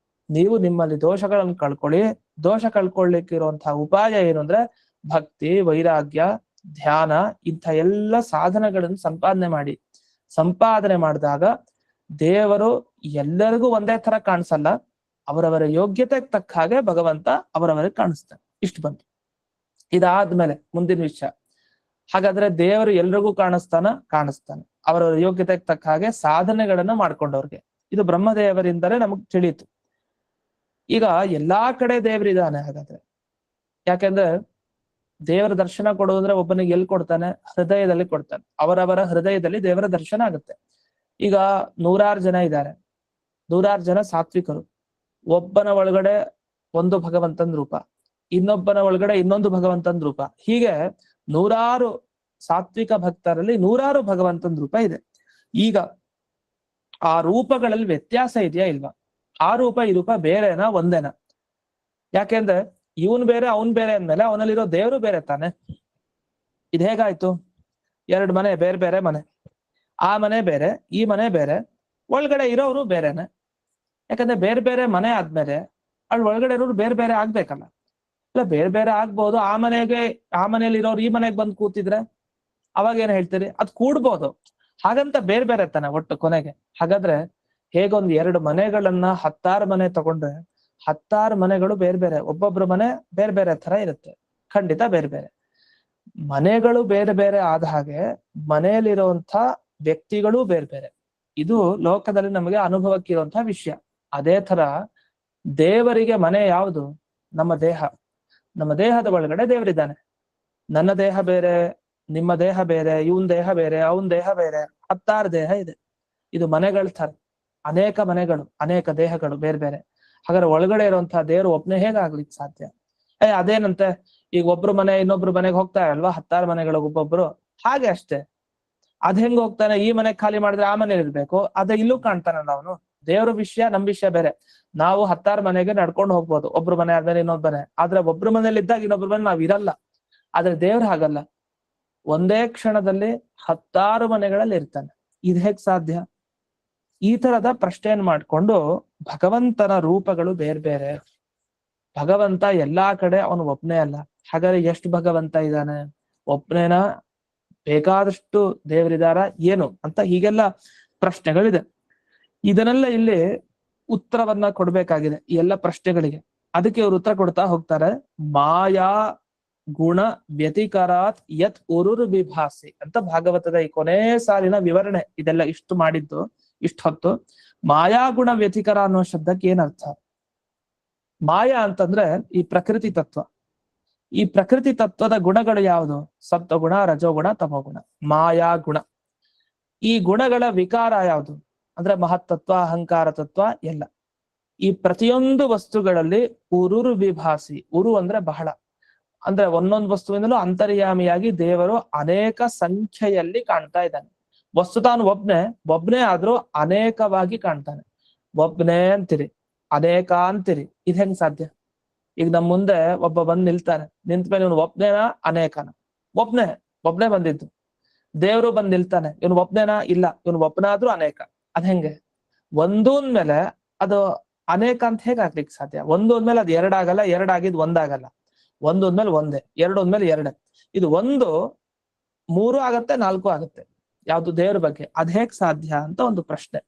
ನೀವು ನಿಮ್ಮಲ್ಲಿ ದೋಷಗಳನ್ನು ಕಳ್ಕೊಳ್ಳಿ. ದೋಷ ಕಳ್ಕೊಳ್ಳಿಕ್ಕೆ ಇರುವಂತಹ ಉಪಾಯ ಏನು ಅಂದ್ರೆ ಭಕ್ತಿ, ವೈರಾಗ್ಯ, ಧ್ಯಾನ, ಇಂಥ ಎಲ್ಲ ಸಾಧನಗಳನ್ನು ಸಂಪಾದನೆ ಮಾಡಿದಾಗ ದೇವರು ಎಲ್ಲರಿಗೂ ಒಂದೇ ತರ ಕಾಣಿಸಲ್ಲ. ಅವರವರ ಯೋಗ್ಯತೆಗೆ ತಕ್ಕ ಹಾಗೆ ಭಗವಂತ ಅವರವರಿಗೆ ಕಾಣಿಸ್ತಾನೆ. ಇಷ್ಟು ಬಂತು. ಇದಾದ್ಮೇಲೆ ಮುಂದಿನ ವಿಷಯ. ಹಾಗಾದ್ರೆ ದೇವರು ಎಲ್ರಿಗೂ ಕಾಣಿಸ್ತಾನೆ ಅವರವರ ಯೋಗ್ಯತೆಗೆ ತಕ್ಕ ಹಾಗೆ ಸಾಧನೆಗಳನ್ನ ಮಾಡ್ಕೊಂಡವ್ರಿಗೆ. ಇದು ಬ್ರಹ್ಮದೇವರಿಂದಲೇ ನಮಗ್ ತಿಳಿಯಿತು. ಈಗ ಎಲ್ಲಾ ಕಡೆ ದೇವರಿದ್ದಾನೆ. ಹಾಗಾದ್ರೆ ಯಾಕೆಂದ್ರೆ ದೇವರ ದರ್ಶನ ಕೊಡುವುದ್ರೆ ಒಬ್ಬನಿಗೆ ಎಲ್ಲಿ ಕೊಡ್ತಾನೆ? ಹೃದಯದಲ್ಲಿ ಕೊಡ್ತಾನೆ. ಅವರವರ ಹೃದಯದಲ್ಲಿ ದೇವರ ದರ್ಶನ ಆಗುತ್ತೆ. ಈಗ 100 ಜನ ಇದ್ದಾರೆ, 100 ಜನ ಸಾತ್ವಿಕರು. ಒಬ್ಬನ ಒಳಗಡೆ ಒಂದು ಭಗವಂತನ ರೂಪ, ಇನ್ನೊಬ್ಬನ ಒಳಗಡೆ ಇನ್ನೊಂದು ಭಗವಂತನ ರೂಪ. ಹೀಗೆ 100 ಸಾತ್ವಿಕ ಭಕ್ತರಲ್ಲಿ 100 ಭಗವಂತನ ರೂಪ ಇದೆ. ಈಗ ಆ ರೂಪಗಳಲ್ಲಿ ವ್ಯತ್ಯಾಸ ಇದೆಯಾ ಇಲ್ವಾ? ಆ ರೂಪ ಈ ರೂಪ ಬೇರೆನಾ ಒಂದೇನಾ? ಯಾಕೆಂದ್ರೆ ಇವನ್ ಬೇರೆ ಅವನ್ ಬೇರೆ ಅಂದ್ಮೇಲೆ ಅವನಲ್ಲಿರೋ ದೇವರು ಬೇರೆ ತಾನೆ. ಇದು ಹೇಗಾಯ್ತು? 2 ಮನೆ ಬೇರೆ ಬೇರೆ ಮನೆ. ಆ ಮನೆ ಬೇರೆ, ಈ ಮನೆ ಬೇರೆ, ಒಳಗಡೆ ಇರೋರು ಬೇರೆನೆ. ಯಾಕಂದ್ರೆ ಬೇರೆ ಬೇರೆ ಮನೆ ಆದ್ಮೇಲೆ ಅಲ್ಲಿ ಒಳಗಡೆ ಇರೋರು ಬೇರೆ ಬೇರೆ ಆಗ್ಬೇಕಲ್ಲ. ಇಲ್ಲ ಬೇರೆ ಬೇರೆ ಆಗ್ಬೋದು. ಆ ಮನೇಲಿ ಇರೋರು ಈ ಮನೆಗೆ ಬಂದು ಕೂತಿದ್ರೆ ಅವಾಗ ಏನ್ ಹೇಳ್ತೀರಿ? ಅದ್ ಕೂಡ್ಬೋದು. ಹಾಗಂತ ಬೇರೆ ಬೇರೆ ತಾನೆ ಒಟ್ಟು ಕೊನೆಗೆ. ಹಾಗಾದ್ರೆ ಹೇಗೊಂದ್ 2 ಮನೆಗಳನ್ನ 10 ಮನೆ ತಗೊಂಡ್ರೆ 10 ಮನೆಗಳು ಬೇರೆ ಬೇರೆ, ಒಬ್ಬೊಬ್ರು ಮನೆ ಬೇರೆ ಬೇರೆ ತರ ಇರುತ್ತೆ, ಖಂಡಿತ ಬೇರೆ ಬೇರೆ. ಮನೆಗಳು ಬೇರೆ ಬೇರೆ ಆದ ಹಾಗೆ ಮನೆಯಲ್ಲಿರುವಂತ ವ್ಯಕ್ತಿಗಳು ಬೇರೆ ಬೇರೆ. ಇದು ಲೋಕದಲ್ಲಿ ನಮಗೆ ಅನುಭವಕ್ಕಿರುವಂತಹ ವಿಷಯ. ಅದೇ ತರ ದೇವರಿಗೆ ಮನೆ ಯಾವುದು? ನಮ್ಮ ದೇಹ. ನಮ್ಮ ದೇಹದ ಒಳಗಡೆ ದೇವರಿದ್ದಾನೆ. ನನ್ನ ದೇಹ ಬೇರೆ, ನಿಮ್ಮ ದೇಹ ಬೇರೆ, ಇವನ್ ದೇಹ ಬೇರೆ, ಅವನ್ ದೇಹ ಬೇರೆ, 10 ದೇಹ ಇದೆ. ಇದು ಮನೆಗಳ ತರ, ಅನೇಕ ಮನೆಗಳು, ಅನೇಕ ದೇಹಗಳು ಬೇರೆ ಬೇರೆ. ಹಾಗಾದ್ರೆ ಒಳಗಡೆ ಇರುವಂತಹ ದೇವರು ಒಬ್ನೇ ಹೇಗಾಗ್ಲಿಕ್ಕೆ ಸಾಧ್ಯ? ಅದೇನಂತೆ, ಈಗ ಒಬ್ರು ಮನೆ ಇನ್ನೊಬ್ರು ಮನೆಗೆ ಹೋಗ್ತಾ ಇರಲ್ವಾ, 10 ಮನೆಗಳು ಒಬ್ಬೊಬ್ರು, ಹಾಗೆ ಅಷ್ಟೇ. ಅದ್ ಹೆಂಗ್ ಹೋಗ್ತಾನೆ? ಈ ಮನೆ ಖಾಲಿ ಮಾಡಿದ್ರೆ ಆ ಮನೇಲಿ ಇರ್ಬೇಕು, ಅದ ಇಲ್ಲೂ ಕಾಣ್ತಾನಲ್ಲ ಅವನು. ದೇವ್ರ ವಿಷಯ ನಮ್ ವಿಷಯ ಬೇರೆ. ನಾವು 10 ಮನೆಗೆ ನಡ್ಕೊಂಡು ಹೋಗ್ಬೋದು, ಒಬ್ರು ಮನೆ ಆದ್ಮೇಲೆ ಇನ್ನೊಬ್ಬ ಮನೆ. ಆದ್ರೆ ಒಬ್ರು ಮನೇಲಿ ಇದ್ದಾಗ ಇನ್ನೊಬ್ರು ಮನೆ ನಾವ್ ಇರಲ್ಲ. ಆದ್ರೆ ದೇವ್ರು ಹಾಗಲ್ಲ, ಒಂದೇ ಕ್ಷಣದಲ್ಲಿ 10 ಮನೆಗಳಲ್ಲಿ ಇರ್ತಾನೆ. ಇದ್ ಹೇಗ್ ಸಾಧ್ಯ? ಈ ತರದ ಪ್ರಶ್ನೆಯನ್ನು ಮಾಡ್ಕೊಂಡು ಭಗವಂತನ ರೂಪಗಳು ಬೇರೆ ಬೇರೆ. ಭಗವಂತ ಎಲ್ಲಾ ಕಡೆ ಅವನು ಒಬ್ನೇ ಅಲ್ಲ. ಹಾಗಾದ್ರೆ ಎಷ್ಟು ಭಗವಂತ ಇದ್ದಾನೆ? ಒಬ್ನೇನ? ಬೇಕಾದಷ್ಟು ದೇವರಿದಾರ ಏನು ಅಂತ ಹೀಗೆಲ್ಲ ಪ್ರಶ್ನೆಗಳಿದೆ. ಇದನ್ನೆಲ್ಲ ಇಲ್ಲಿ ಉತ್ತರವನ್ನ ಕೊಡ್ಬೇಕಾಗಿದೆ ಈ ಎಲ್ಲ ಪ್ರಶ್ನೆಗಳಿಗೆ. ಅದಕ್ಕೆ ಇವರು ಉತ್ತರ ಕೊಡ್ತಾ ಹೋಗ್ತಾರೆ. ಮಾಯಾ ಗುಣ ವ್ಯತಿಕರಾತ್ ಯತ್ ಉರುರು ವಿಭಾಸಿ ಅಂತ ಭಾಗವತದ ಈ ಕೊನೆ ಸಾಲಿನ ವಿವರಣೆ. ಇದೆಲ್ಲ ಇಷ್ಟು ಮಾಡಿದ್ದು ಇಷ್ಟು ಹೊತ್ತು. ಮಾಯಾ ಗುಣ ವ್ಯತಿಕರ ಅನ್ನೋ ಶಬ್ದಕ್ಕೆ ಏನರ್ಥ? ಮಾಯಾ ಅಂತಂದ್ರೆ ಈ ಪ್ರಕೃತಿ ತತ್ವ. ಈ ಪ್ರಕೃತಿ ತತ್ವದ ಗುಣಗಳು ಯಾವುದು? ಸತ್ವಗುಣ, ರಜೋಗುಣ, ತಮೋಗುಣ. ಮಾಯಾ ಗುಣ. ಈ ಗುಣಗಳ ವಿಕಾರ ಯಾವುದು? ಅಂದ್ರೆ ಮಹತ್ತತ್ವ, ಅಹಂಕಾರ ತತ್ವ ಎಲ್ಲ. ಈ ಪ್ರತಿಯೊಂದು ವಸ್ತುಗಳಲ್ಲಿ ಉರುರು ವಿಭಾಸಿ. ಉರು ಅಂದ್ರೆ ಬಹಳ, ಅಂದ್ರೆ ಒಂದೊಂದು ವಸ್ತುವಿನಲ್ಲೂ ಅಂತರ್ಯಾಮಿಯಾಗಿ ದೇವರು ಅನೇಕ ಸಂಖ್ಯೆಯಲ್ಲಿ ಕಾಣ್ತಾ ಇದ್ದಾನೆ. ವಸ್ತು ತಾನು ಒಬ್ನೇ ಆದ್ರೂ ಅನೇಕವಾಗಿ ಕಾಣ್ತಾನೆ. ಒಬ್ನೇ ಅಂತೀರಿ, ಅನೇಕ ಅಂತೀರಿ, ಇದ್ ಹೆಂಗ್ ಸಾಧ್ಯ? ಈಗ ನಮ್ ಮುಂದೆ ಒಬ್ಬ ಬಂದ್ ನಿಲ್ತಾನೆ, ನಿಂತ ಮೇಲೆ ಇವನು ಒಬ್ನೇನಾ ಅನೇಕನ? ಒಬ್ನೇ ಬಂದಿದ್ದು. ದೇವ್ರು ಬಂದ್ ನಿಲ್ತಾನೆ, ಇವನು ಒಬ್ನೇನಾ? ಇಲ್ಲ, ಇವನು ಒಬ್ನಾದ್ರೂ ಅನೇಕ. ಅದ್ ಹೆಂಗೆ? ಒಂದೂಂದ್ಮೇಲೆ ಅದು ಅನೇಕ ಅಂತ ಹೇಗ್ ಆಗ್ಲಿಕ್ಕೆ ಸಾಧ್ಯ? ಒಂದೊಂದ್ಮೇಲೆ ಅದು ಎರಡಾಗಲ್ಲ, ಎರಡಾಗಿದ್ ಒಂದಾಗಲ್ಲ. ಒಂದೊಂದ್ಮೇಲೆ ಒಂದೇ, ಎರಡೊಂದ್ಮೇಲೆ ಎರಡೇ. ಇದು 1 3 ಆಗತ್ತೆ, 4 ಆಗತ್ತೆ. ಯಾವ್ದು? ದೇವ್ರ ಬಗ್ಗೆ. ಅದ್ ಹೇಗ್ ಸಾಧ್ಯ ಅಂತ ಒಂದು ಪ್ರಶ್ನೆ.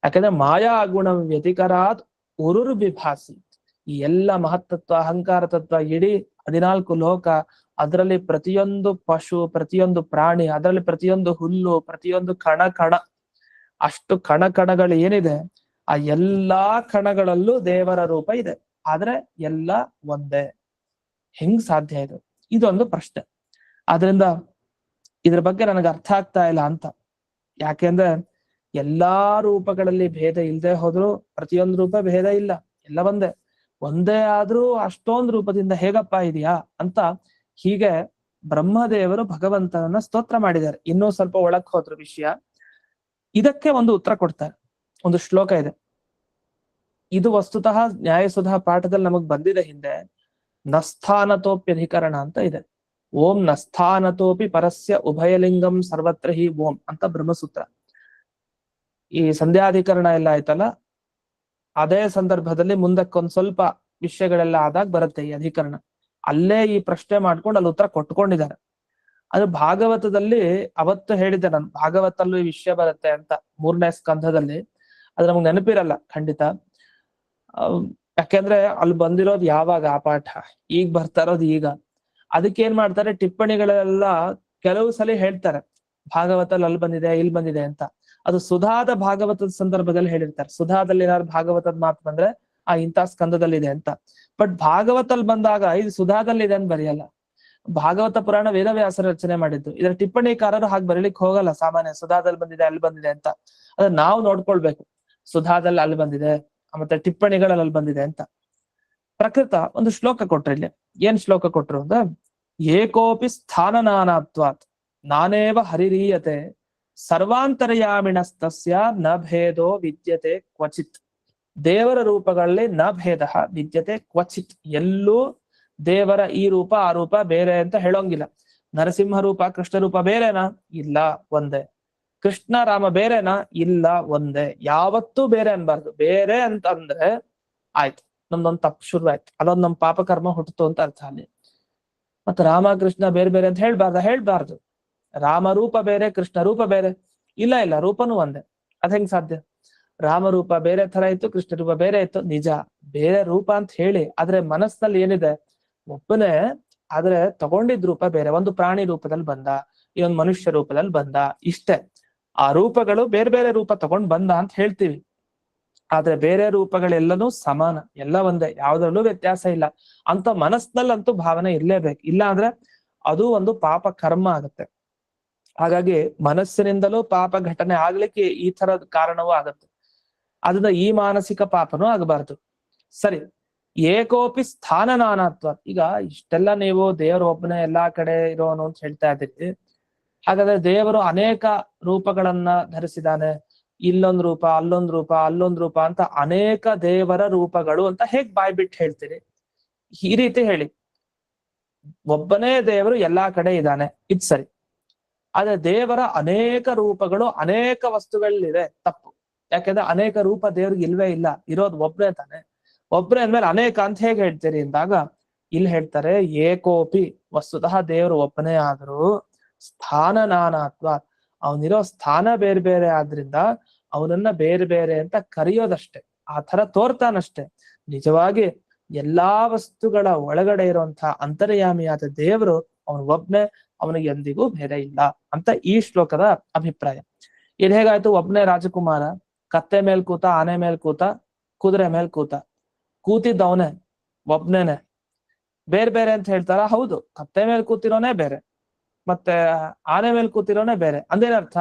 ಯಾಕಂದ್ರೆ ಮಾಯಾ ಗುಣ ವ್ಯತಿಕರಾತ್ ಉರುರು ವಿಭಾಸಿ. ಈ ಎಲ್ಲ ಮಹತ್ತತ್ವ, ಅಹಂಕಾರ ತತ್ವ, ಇಡೀ 14 ಲೋಕ, ಅದರಲ್ಲಿ ಪ್ರತಿಯೊಂದು ಪಶು, ಪ್ರತಿಯೊಂದು ಪ್ರಾಣಿ, ಅದರಲ್ಲಿ ಪ್ರತಿಯೊಂದು ಹುಲ್ಲು, ಪ್ರತಿಯೊಂದು ಕಣ, ಅಷ್ಟು ಕಣಗಳು ಏನಿದೆ, ಆ ಎಲ್ಲಾ ಕಣಗಳಲ್ಲೂ ದೇವರ ರೂಪ ಇದೆ. ಆದ್ರೆ ಎಲ್ಲ ಒಂದೇ. ಹೆಂಗ್ ಸಾಧ್ಯ ಇದು? ಇದೊಂದು ಪ್ರಶ್ನೆ. ಆದ್ರಿಂದ ಇದ್ರ ಬಗ್ಗೆ ನನಗೆ ಅರ್ಥ ಆಗ್ತಾ ಇಲ್ಲ ಅಂತ. ಯಾಕೆಂದ್ರೆ ಎಲ್ಲಾ ರೂಪಗಳಲ್ಲಿ ಭೇದ ಇಲ್ಲದೆ ಹೋದ್ರು ಪ್ರತಿಯೊಂದು ರೂಪ ಭೇದ ಇಲ್ಲ, ಎಲ್ಲ ಒಂದೇ ಆದ್ರೂ ಅಷ್ಟೊಂದು ರೂಪದಿಂದ ಹೇಗಪ್ಪ ಇದೆಯಾ ಅಂತ ಹೀಗೆ ಬ್ರಹ್ಮದೇವರು ಭಗವಂತನನ್ನ ಸ್ತೋತ್ರ ಮಾಡಿದ್ದಾರೆ. ಇನ್ನೂ ಸ್ವಲ್ಪ ಒಳಕ್ ಹೋದ್ರ ವಿಷಯ, ಇದಕ್ಕೆ ಒಂದು ಉತ್ತರ ಕೊಡ್ತಾರೆ. ಒಂದು ಶ್ಲೋಕ ಇದೆ, ಇದು ವಸ್ತುತಃ ನ್ಯಾಯಸುಧಾ ಪಾಠದಲ್ಲಿ ನಮಗ್ ಬಂದಿದೆ ಹಿಂದೆ. ನಸ್ಥಾನತೋಪ್ಯಧಿಕರಣ ಅಂತ ಇದೆ. ಓಂ ನಸ್ಥಾನತೋಪಿ ಪರಸ್ಯ ಉಭಯಲಿಂಗಂ ಸರ್ವತ್ರ ಹಿ ಓಂ ಅಂತ ಬ್ರಹ್ಮಸೂತ್ರ. ಈ ಸಂಧ್ಯಾಧಿಕರಣ ಎಲ್ಲ ಆಯ್ತಲ್ಲ, ಅದೇ ಸಂದರ್ಭದಲ್ಲಿ ಮುಂದಕ್ಕೊಂದ್ ಸ್ವಲ್ಪ ವಿಷಯಗಳೆಲ್ಲ ಆದಾಗ ಬರುತ್ತೆ ಈ ಅಧಿಕರಣ. ಅಲ್ಲೇ ಈ ಪ್ರಶ್ನೆ ಮಾಡ್ಕೊಂಡು ಅಲ್ಲಿ ಉತ್ತರ ಕೊಟ್ಕೊಂಡಿದ್ದಾರೆ. ಅದು ಭಾಗವತದಲ್ಲಿ ಅವತ್ತು ಹೇಳಿದ್ದೆ ನಾನು, ಭಾಗವತಲ್ಲೂ ಈ ವಿಷಯ ಬರುತ್ತೆ ಅಂತ 3ನೇ ಸ್ಕಂಧದಲ್ಲಿ. ಅದು ನಮ್ಗೆ ನೆನಪಿರಲ್ಲ ಖಂಡಿತ. ಯಾಕೆಂದ್ರೆ ಅಲ್ಲಿ ಬಂದಿರೋದು ಯಾವಾಗ ಆ ಪಾಠ, ಈಗ ಬರ್ತಾ ಇರೋದು ಈಗ. ಅದಕ್ಕೆ ಏನ್ ಮಾಡ್ತಾರೆ, ಟಿಪ್ಪಣಿಗಳೆಲ್ಲ ಕೆಲವು ಸಲ ಹೇಳ್ತಾರೆ ಭಾಗವತಲ್ಲಿ ಅಲ್ಲಿ ಬಂದಿದೆ, ಇಲ್ಲಿ ಬಂದಿದೆ ಅಂತ. ಅದು ಸುಧಾದ ಭಾಗವತದ ಸಂದರ್ಭದಲ್ಲಿ ಹೇಳಿರ್ತಾರೆ. ಸುಧಾದಲ್ಲಿ ಏನಾದ್ರು ಭಾಗವತದ ಮಾತು ಬಂದ್ರೆ ಇಂಥ ಸ್ಕಂದದಲ್ಲಿ ಇದೆ ಅಂತ. ಬಟ್ ಭಾಗವತಲ್ಲಿ ಬಂದಾಗ ಇದು ಸುಧಾದಲ್ಲಿ ಇದೆ ಅಂತ ಬರೆಯಲ್ಲ. ಭಾಗವತ ಪುರಾಣ ವೇದವ್ಯಾಸರ ರಚನೆ ಮಾಡಿದ್ದು. ಇದರ ಟಿಪ್ಪಣಿಕಾರರು ಹಾಗೆ ಬರೀಲಿಕ್ಕೆ ಹೋಗಲ್ಲ ಸಾಮಾನ್ಯ. ಸುಧಾದಲ್ಲಿ ಬಂದಿದೆ, ಅಲ್ಲಿ ಬಂದಿದೆ ಅಂತ. ಅದನ್ನ ನಾವು ನೋಡ್ಕೊಳ್ಬೇಕು, ಸುಧಾದಲ್ಲಿ ಅಲ್ಲಿ ಬಂದಿದೆ, ಮತ್ತೆ ಟಿಪ್ಪಣಿಗಳಲ್ಲಿ ಅಲ್ಲಿ ಬಂದಿದೆ ಅಂತ. ಪ್ರಕೃತ ಒಂದು ಶ್ಲೋಕ ಕೊಟ್ರು ಇಲ್ಲಿ. ಏನ್ ಶ್ಲೋಕ ಕೊಟ್ರು ಅಂದ, ಏಕೋಪಿ ಸ್ಥಾನ ನಾನಾತ್ವಾತ್ ನಾನೇವ ಹರಿರೀಯತೆ ಸರ್ವಾಂತರ್ಯಾಮಿಣಸ್ತಸ್ಯ ನ ಭೇದೋ ವಿದ್ಯತೆ ಕ್ವಚಿತ್. ದೇವರ ರೂಪಗಳಲ್ಲಿ ನ ಭೇದ ವಿದ್ಯತೆ ಕ್ವಚಿತ್. ಎಲ್ಲೂ ದೇವರ ಈ ರೂಪ ಆ ರೂಪ ಬೇರೆ ಅಂತ ಹೇಳೋಂಗಿಲ್ಲ. ನರಸಿಂಹ ರೂಪ ಕೃಷ್ಣ ರೂಪ ಬೇರೆನಾ? ಇಲ್ಲ, ಒಂದೇ. ಕೃಷ್ಣ ರಾಮ ಬೇರೆನಾ? ಇಲ್ಲ, ಒಂದೇ. ಯಾವತ್ತೂ ಬೇರೆ ಅನ್ಬಾರ್ದು. ಬೇರೆ ಅಂತ ಅಂದ್ರೆ ಆಯ್ತು, ನಮ್ದೊಂದು ತಪ್ಪು ಶುರುವಾಯ್ತು, ಅಲ್ಲೊಂದು ನಮ್ ಪಾಪ ಕರ್ಮ ಹುಟ್ಟಿತು ಅಂತ ಅರ್ಥ ಅಲ್ಲಿ. ಮತ್ತೆ ರಾಮ ಕೃಷ್ಣ ಬೇರೆ ಬೇರೆ ಅಂತ ಹೇಳ್ಬಾರ್ದು. ರಾಮ ರೂಪ ಬೇರೆ, ಕೃಷ್ಣ ರೂಪ ಬೇರೆ. ಇಲ್ಲ, ರೂಪನೂ ಒಂದೇ. ಅದ್ ಹೆಂಗ್ ಸಾಧ್ಯ? ರಾಮ ರೂಪ ಬೇರೆ ತರ ಇತ್ತು, ಕೃಷ್ಣ ರೂಪ ಬೇರೆ ಇತ್ತು, ನಿಜ. ಬೇರೆ ರೂಪ ಅಂತ ಹೇಳಿ, ಆದ್ರೆ ಮನಸ್ಸಿನಲ್ಲಿ ಏನಿದೆ ಒಬ್ಬನೇ, ಆದ್ರೆ ತಗೊಂಡಿದ್ ರೂಪ ಬೇರೆ. ಒಂದು ಪ್ರಾಣಿ ರೂಪದಲ್ಲಿ ಬಂದ, ಈ ಒಂದು ಮನುಷ್ಯ ರೂಪದಲ್ಲಿ ಬಂದ, ಇಷ್ಟೇ. ಆ ರೂಪಗಳು ಬೇರೆ ಬೇರೆ ರೂಪ ತಗೊಂಡ್ ಬಂದ ಅಂತ ಹೇಳ್ತೀವಿ. ಆದ್ರೆ ಬೇರೆ ರೂಪಗಳೆಲ್ಲನೂ ಸಮಾನ, ಎಲ್ಲ ಒಂದೇ, ಯಾವ್ದ್ರಲ್ಲೂ ವ್ಯತ್ಯಾಸ ಇಲ್ಲ ಅಂತ ಮನಸ್ಸಿನಲ್ಲಂತೂ ಭಾವನೆ ಇರ್ಲೇಬೇಕು. ಇಲ್ಲ ಅಂದ್ರೆ ಅದು ಒಂದು ಪಾಪ ಕರ್ಮ ಆಗುತ್ತೆ. ಹಾಗಾಗಿ ಮನಸ್ಸಿನಿಂದಲೂ ಪಾಪ ಘಟನೆ ಆಗ್ಲಿಕ್ಕೆ ಈ ತರದ ಕಾರಣವೂ ಆಗುತ್ತೆ. ಅದನ್ನ ಈ ಮಾನಸಿಕ ಪಾಪನೂ ಆಗಬಾರ್ದು. ಸರಿ, ಏಕೋಪಿ ಸ್ಥಾನ ನಾನಾತ್ವ. ಈಗ ಇಷ್ಟೆಲ್ಲ ನೀವು ದೇವರು ಒಬ್ಬನೇ ಎಲ್ಲಾ ಕಡೆ ಇರೋನು ಅಂತ ಹೇಳ್ತಾ ಇದ್ದೀರಿ. ಹಾಗಾದ್ರೆ ದೇವರು ಅನೇಕ ರೂಪಗಳನ್ನ ಧರಿಸಿದಾನೆ, ಇಲ್ಲೊಂದು ರೂಪ, ಅಲ್ಲೊಂದು ರೂಪ ಅಂತ ಅನೇಕ ದೇವರ ರೂಪಗಳು ಅಂತ ಹೇಗ್ ಬಾಯ್ಬಿಟ್ಟು ಹೇಳ್ತೀರಿ? ಈ ರೀತಿ ಹೇಳಿ, ಒಬ್ಬನೇ ದೇವರು ಎಲ್ಲಾ ಕಡೆ ಇದ್ದಾನೆ, ಇದ್ ಸರಿ. ಆದ್ರೆ ದೇವರ ಅನೇಕ ರೂಪಗಳು ಅನೇಕ ವಸ್ತುಗಳಿವೆ, ತಪ್ಪು. ಯಾಕೆಂದ್ರೆ ಅನೇಕ ರೂಪ ದೇವ್ರಿಗೆ ಇಲ್ವೇ ಇಲ್ಲ, ಇರೋದು ಒಬ್ರೇ ತಾನೆ. ಒಬ್ರೇ ಅಂದ್ಮೇಲೆ ಅನೇಕ ಅಂತ ಹೇಗೆ ಹೇಳ್ತೀರಿ ಅಂದಾಗ ಇಲ್ಲಿ ಹೇಳ್ತಾರೆ, ಏಕೋಪಿ, ವಸ್ತುತಃ ದೇವರು ಒಬ್ಬನೇ ಆದರೂ ಸ್ಥಾನ ನಾನಾತ್ವ, ಅವನಿರೋ ಸ್ಥಾನ ಬೇರೆ ಬೇರೆ ಆದ್ರಿಂದ ಅವನನ್ನ ಬೇರೆ ಬೇರೆ ಅಂತ ಕರೆಯೋದಷ್ಟೇ, ಆ ತರ ತೋರ್ತಾನಷ್ಟೆ. ನಿಜವಾಗಿ ಎಲ್ಲಾ ವಸ್ತುಗಳ ಒಳಗಡೆ ಇರುವಂತಹ ಅಂತರ್ಯಾಮಿಯಾದ ದೇವರು ಅವನು ಒಬ್ನೇ, ಅವನಿಗೆ ಎಂದಿಗೂ ಬೇರೆ ಇಲ್ಲ ಅಂತ ಈ ಶ್ಲೋಕದ ಅಭಿಪ್ರಾಯ. ಇದು ಹೇಗಾಯ್ತು? ಒಬ್ನೇ ರಾಜಕುಮಾರ, ಕತ್ತೆ ಮೇಲ್ ಕೂತ, ಆನೆ ಮೇಲ್ ಕೂತ, ಕುದುರೆ ಮೇಲ್ ಕೂತಿದ್ದ ಅವನೇ, ಒಬ್ನೇನೆ. ಬೇರೆ ಬೇರೆ ಅಂತ ಹೇಳ್ತಾರ? ಹೌದು, ಕತ್ತೆ ಮೇಲ್ ಕೂತಿರೋನೇ ಬೇರೆ, ಮತ್ತೆ ಆನೆ ಮೇಲ್ ಕೂತಿರೋನೇ ಬೇರೆ. ಅಂದೇನರ್ಥ?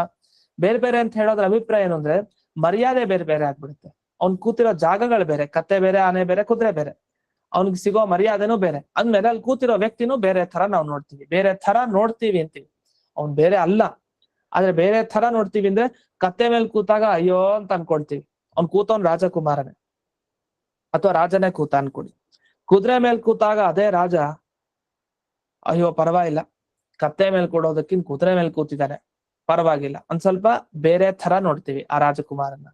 ಬೇರೆ ಬೇರೆ ಅಂತ ಹೇಳೋದ್ರ ಅಭಿಪ್ರಾಯ ಏನು ಅಂದ್ರೆ ಮರ್ಯಾದೆ ಬೇರೆ ಬೇರೆ ಆಗ್ಬಿಡುತ್ತೆ. ಅವ್ನ್ ಕೂತಿರೋ ಜಾಗಗಳು ಬೇರೆ, ಕತ್ತೆ ಬೇರೆ, ಆನೆ ಬೇರೆ, ಕುದುರೆ ಬೇರೆ, ಅವ್ನಿಗೆ ಸಿಗೋ ಮರ್ಯಾದೆನೂ ಬೇರೆ. ಅಂದ್ಮೇಲೆ ಅಲ್ಲಿ ಕೂತಿರೋ ವ್ಯಕ್ತಿನೂ ಬೇರೆ ತರ ನಾವು ನೋಡ್ತೀವಿ, ಬೇರೆ ತರ ನೋಡ್ತೀವಿ ಅಂತೀವಿ. ಅವ್ನ್ ಬೇರೆ ಅಲ್ಲ, ಆದ್ರೆ ಬೇರೆ ತರ ನೋಡ್ತೀವಿ. ಅಂದ್ರೆ ಕತ್ತೆ ಮೇಲೆ ಕೂತಾಗ ಅಯ್ಯೋ ಅಂತ ಅನ್ಕೊಳ್ತೀವಿ, ಅವ್ನ್ ಕೂತವನ್ ರಾಜಕುಮಾರನೇ ಅಥವಾ ರಾಜನೇ ಕೂತ ಅನ್ಕೊಡಿ. ಕುದುರೆ ಮೇಲ್ ಕೂತಾಗ ಅದೇ ರಾಜ ಅಯ್ಯೋ ಪರವಾಗಿಲ್ಲ, ಕತ್ತೆ ಮೇಲ್ ಕೊಡೋದಕ್ಕಿಂತ ಕುದುರೆ ಮೇಲ್ ಕೂತಿದ್ದಾನೆ, ಪರವಾಗಿಲ್ಲ, ಒಂದ್ ಸ್ವಲ್ಪ ಬೇರೆ ತರ ನೋಡ್ತೀವಿ ಆ ರಾಜಕುಮಾರನ್ನ.